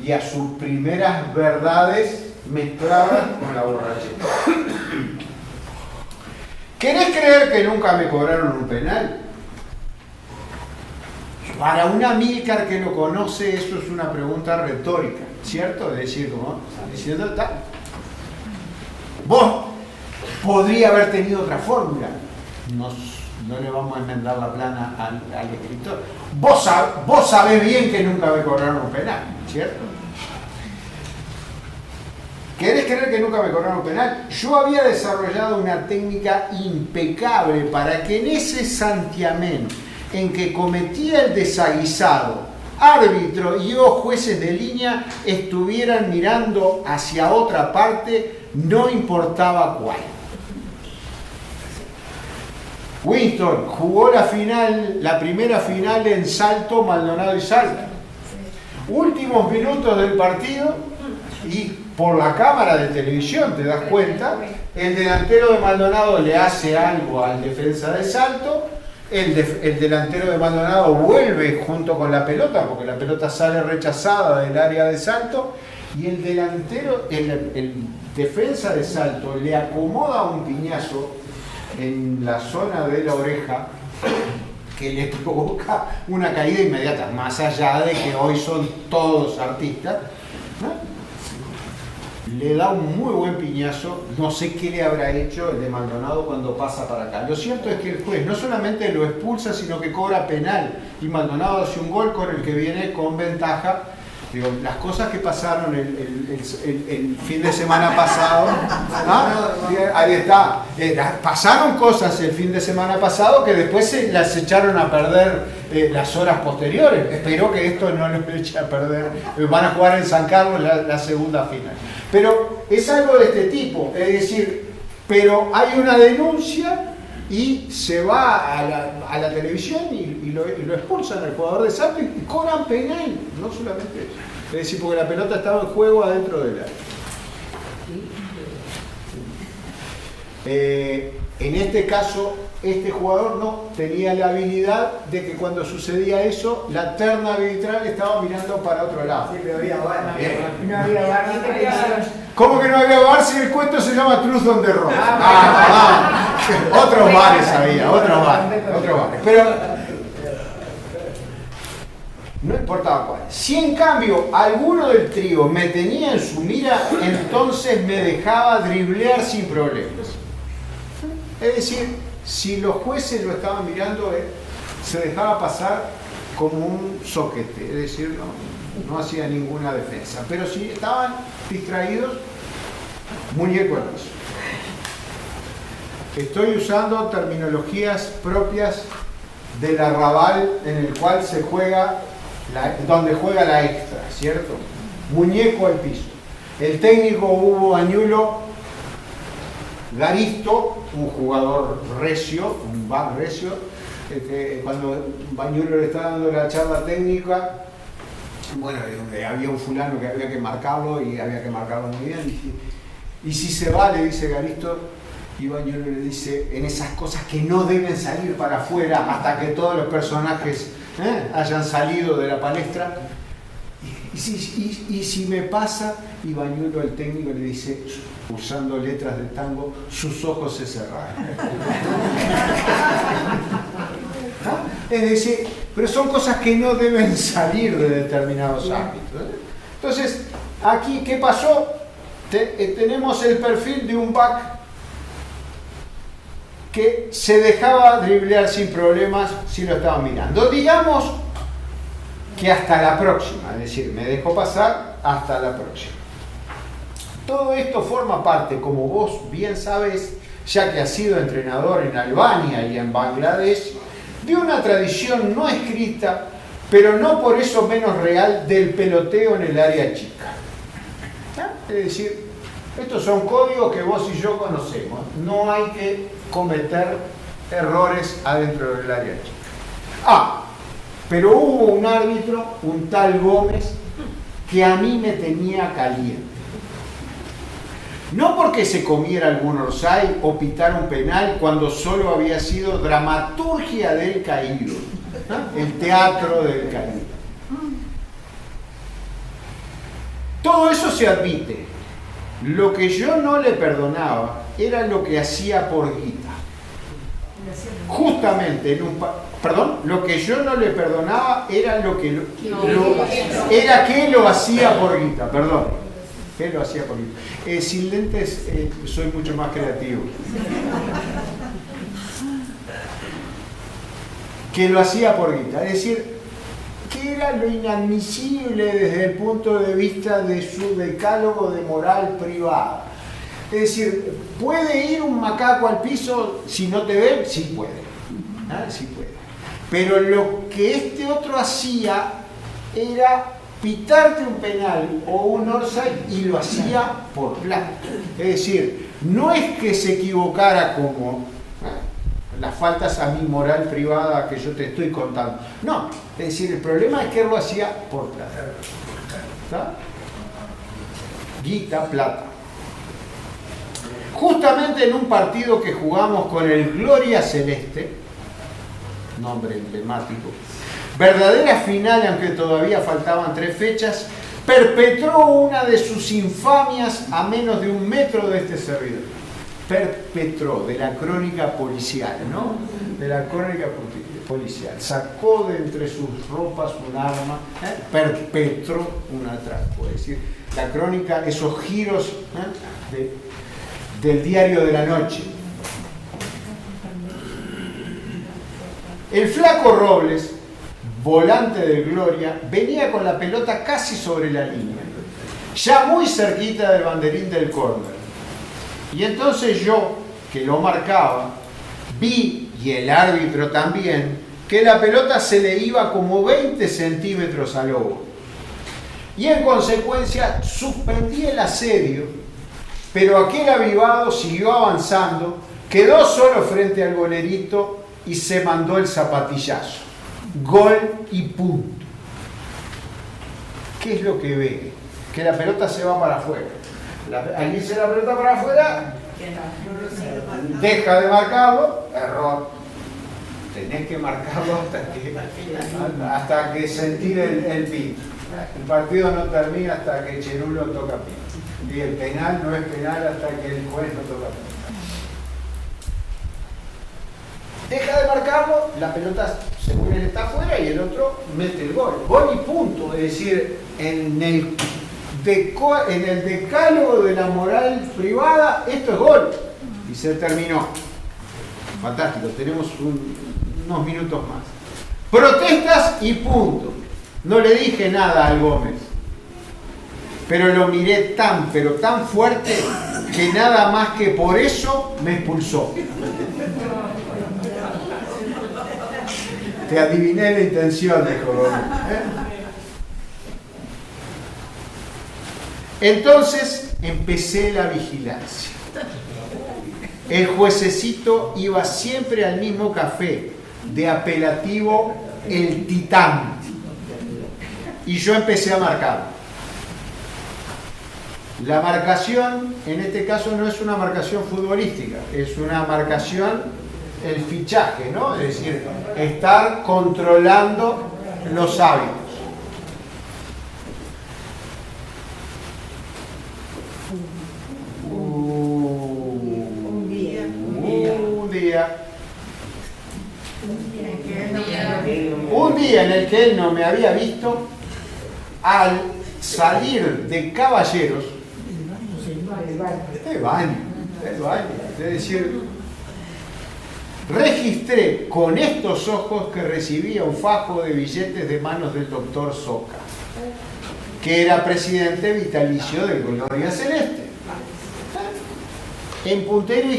y a sus primeras verdades mezcladas con la borrachera. ¿Querés creer que nunca me cobraron un penal? Para un Amílcar que lo conoce, eso es una pregunta retórica, ¿cierto? Es decir, como diciendo tal. Vos podría haber tenido otra fórmula. No le vamos a enmendar la plana al escritor. Vos sabés bien que nunca me cobraron un penal, ¿cierto? ¿Querés creer que nunca me cobraron un penal? Yo había desarrollado una técnica impecable para que en ese santiamén en que cometía el desaguisado, árbitro y o jueces de línea estuvieran mirando hacia otra parte, no importaba cuál. Winston jugó la primera final en Salto, Maldonado y Salto. Últimos minutos del partido y por la cámara de televisión te das cuenta, el delantero de Maldonado le hace algo al defensa de Salto, el delantero de Maldonado vuelve junto con la pelota porque la pelota sale rechazada del área de Salto y el delantero, el defensa de Salto le acomoda un piñazo en la zona de la oreja que le provoca una caída inmediata, más allá de que hoy son todos artistas, ¿no? Le da un muy buen piñazo, no sé qué le habrá hecho el de Maldonado cuando pasa para acá. Lo cierto es que el juez no solamente lo expulsa, sino que cobra penal, y Maldonado hace un gol con el que viene con ventaja. Digo, las cosas que pasaron el fin de semana pasado, ahí está, pasaron cosas el fin de semana pasado que después se las echaron a perder las horas posteriores. Espero que esto no lo eche a perder, van a jugar en San Carlos la segunda final. Pero es algo de este tipo, es decir, pero hay una denuncia y se va a la televisión y lo expulsan al jugador de Salto y cobran penal, no solamente eso. Es decir, porque la pelota estaba en juego adentro del área. En este caso, este jugador no tenía la habilidad de que cuando sucedía eso, la terna arbitral estaba mirando para otro lado. Sí, pero había VAR. No había VAR, no te piensan. ¿Cómo que no había VAR si el cuento se llama Truth on the Road? Otros bares había, otros bares. Pero no importaba cuál. Si en cambio alguno del trío me tenía en su mira, entonces me dejaba driblear sin problemas. Es decir, si los jueces lo estaban mirando, se dejaba pasar como un soquete, es decir, no hacía ninguna defensa. Pero si estaban distraídos, muñeco al piso. Estoy usando terminologías propias del arrabal en el cual se juega, donde juega la extra, ¿cierto? Muñeco al piso. El técnico Hugo Bañulo, Garisto, un jugador recio, un back recio, cuando Bañulo le está dando la charla técnica, bueno, había un fulano que había que marcarlo y había que marcarlo muy bien. Y si se va, le dice Garisto, y Bañulo le dice, en esas cosas que no deben salir para afuera hasta que todos los personajes hayan salido de la palestra. Y si me pasa, y Bañulo, el técnico, le dice, usando letras de tango, sus ojos se cerraron. Es decir, pero son cosas que no deben salir de determinados ámbitos. Entonces, aquí, ¿qué pasó? Tenemos el perfil de un back que se dejaba driblear sin problemas si lo estaban mirando. Digamos que hasta la próxima, es decir, me dejó pasar hasta la próxima. Todo esto forma parte, como vos bien sabes, ya que has sido entrenador en Albania y en Bangladesh, de una tradición no escrita, pero no por eso menos real, del peloteo en el área chica. Es decir, estos son códigos que vos y yo conocemos. No hay que cometer errores adentro del área chica. Pero hubo un árbitro, un tal Gómez, que a mí me tenía caliente. No porque se comiera algún orsay o pitara un penal cuando solo había sido dramaturgia del caído, ¿no? El teatro del caído. Todo eso se admite. Lo que yo no le perdonaba era lo que hacía por guita. Justamente lo que yo no le perdonaba era era que lo hacía por guita, que lo hacía por guita. Sin lentes soy mucho más creativo. Que lo hacía por guita, es decir, que era lo inadmisible desde el punto de vista de su decálogo de moral privada. Es decir, ¿puede ir un macaco al piso si no te ve? Sí puede. Sí puede. Pero lo que este otro hacía era pitarte un penal o un offside y lo hacía por plata. Es decir, no es que se equivocara como las faltas a mi moral privada que yo te estoy contando. No, es decir, el problema es que él lo hacía por plata. ¿Está? Guita, plata. Justamente en un partido que jugamos con el Gloria Celeste, nombre emblemático, verdadera final, aunque todavía faltaban 3 fechas, perpetró una de sus infamias a menos de 1 metro de este servidor. Perpetró, de la crónica policial, ¿no? De la crónica policial. Sacó de entre sus ropas un arma, perpetró un atraco. Es decir, la crónica, esos giros del diario de la noche. El flaco Robles, volante del Gloria, venía con la pelota casi sobre la línea, ya muy cerquita del banderín del córner. Y entonces yo, que lo marcaba, vi, y el árbitro también, que la pelota se le iba como 20 centímetros al lobo. Y en consecuencia suspendí el asedio, pero aquel avivado siguió avanzando, quedó solo frente al golerito y se mandó el zapatillazo. Gol y punto. ¿Qué es lo que ve? Que la pelota se va para afuera. Al irse la pelota para afuera, deja de marcarlo, error. tenés que marcarlo hasta que sentir el pito. El partido no termina hasta que Cherulo toca pito. Y el penal no es penal hasta que el juez no toca pito. Deja de marcarlo, la pelota según él está afuera y el otro mete el gol. Gol y punto. Es decir, en el decálogo de la moral privada, esto es gol. Y se terminó. Fantástico, tenemos unos minutos más. Protestas y punto. No le dije nada al Gómez, pero lo miré pero tan fuerte que nada más que por eso me expulsó. Te adiviné la intención, dijo Gómez. Entonces empecé la vigilancia. El juececito iba siempre al mismo café, de apelativo El Titán. Y yo empecé a marcar. La marcación, en este caso, no es una marcación futbolística, es una marcación, el fichaje, ¿no? Es decir, estar controlando los hábitos. Un día en el que él no me había visto, al salir de Caballeros, del baño, es decir, registré con estos ojos que recibía un fajo de billetes de manos del doctor Soca, que era presidente vitalicio de Gloria Celeste. En puntero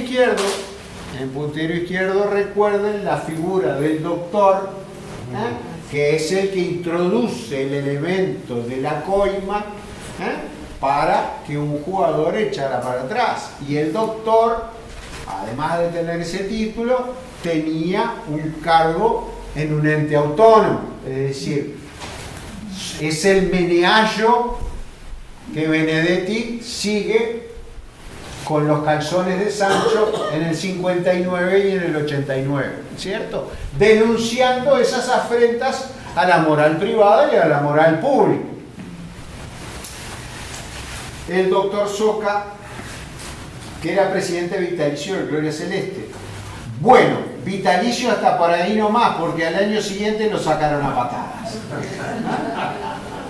izquierdo recuerden la figura del doctor, que es el que introduce el elemento de la coima para que un jugador echara para atrás. Y el doctor, además de tener ese título, tenía un cargo en un ente autónomo. Es decir, es el meneallo que Benedetti sigue con los calzones de Sancho en el 59 y en el 89, ¿cierto? Denunciando esas afrentas a la moral privada y a la moral pública. El doctor Soca, que era presidente vitalicio de Gloria Celeste. Bueno, vitalicio hasta por ahí nomás, porque al año siguiente lo sacaron a patadas.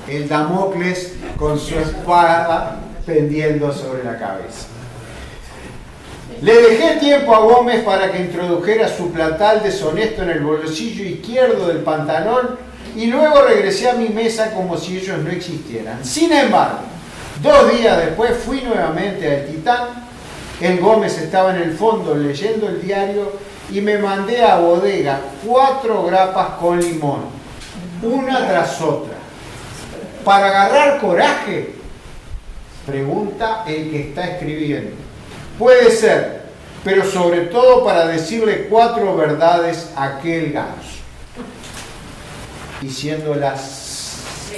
El Damocles con su espada pendiendo sobre la cabeza. Le dejé tiempo a Gómez para que introdujera su platal deshonesto en el bolsillo izquierdo del pantalón y luego regresé a mi mesa como si ellos no existieran. Sin embargo, 2 días después fui nuevamente al Titán. El Gómez estaba en el fondo leyendo el diario y me mandé a bodega 4 grapas con limón, una tras otra. ¿Para agarrar coraje? Pregunta el que está escribiendo. Puede ser, pero sobre todo para decirle 4 verdades a aquel ganso. Y siendo las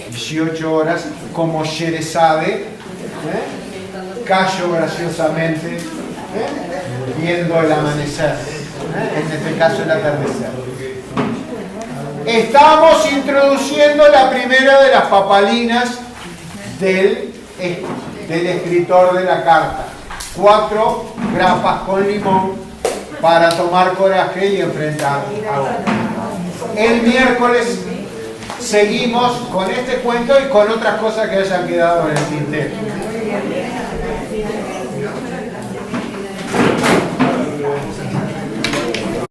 18 horas, como Sherezade, callo graciosamente, viendo el amanecer, en este caso el atardecer. Estamos introduciendo la primera de las papalinas del escritor de la carta. 4 grapas con limón para tomar coraje y enfrentar a otro. El miércoles seguimos con este cuento y con otras cosas que hayan quedado en el tintero.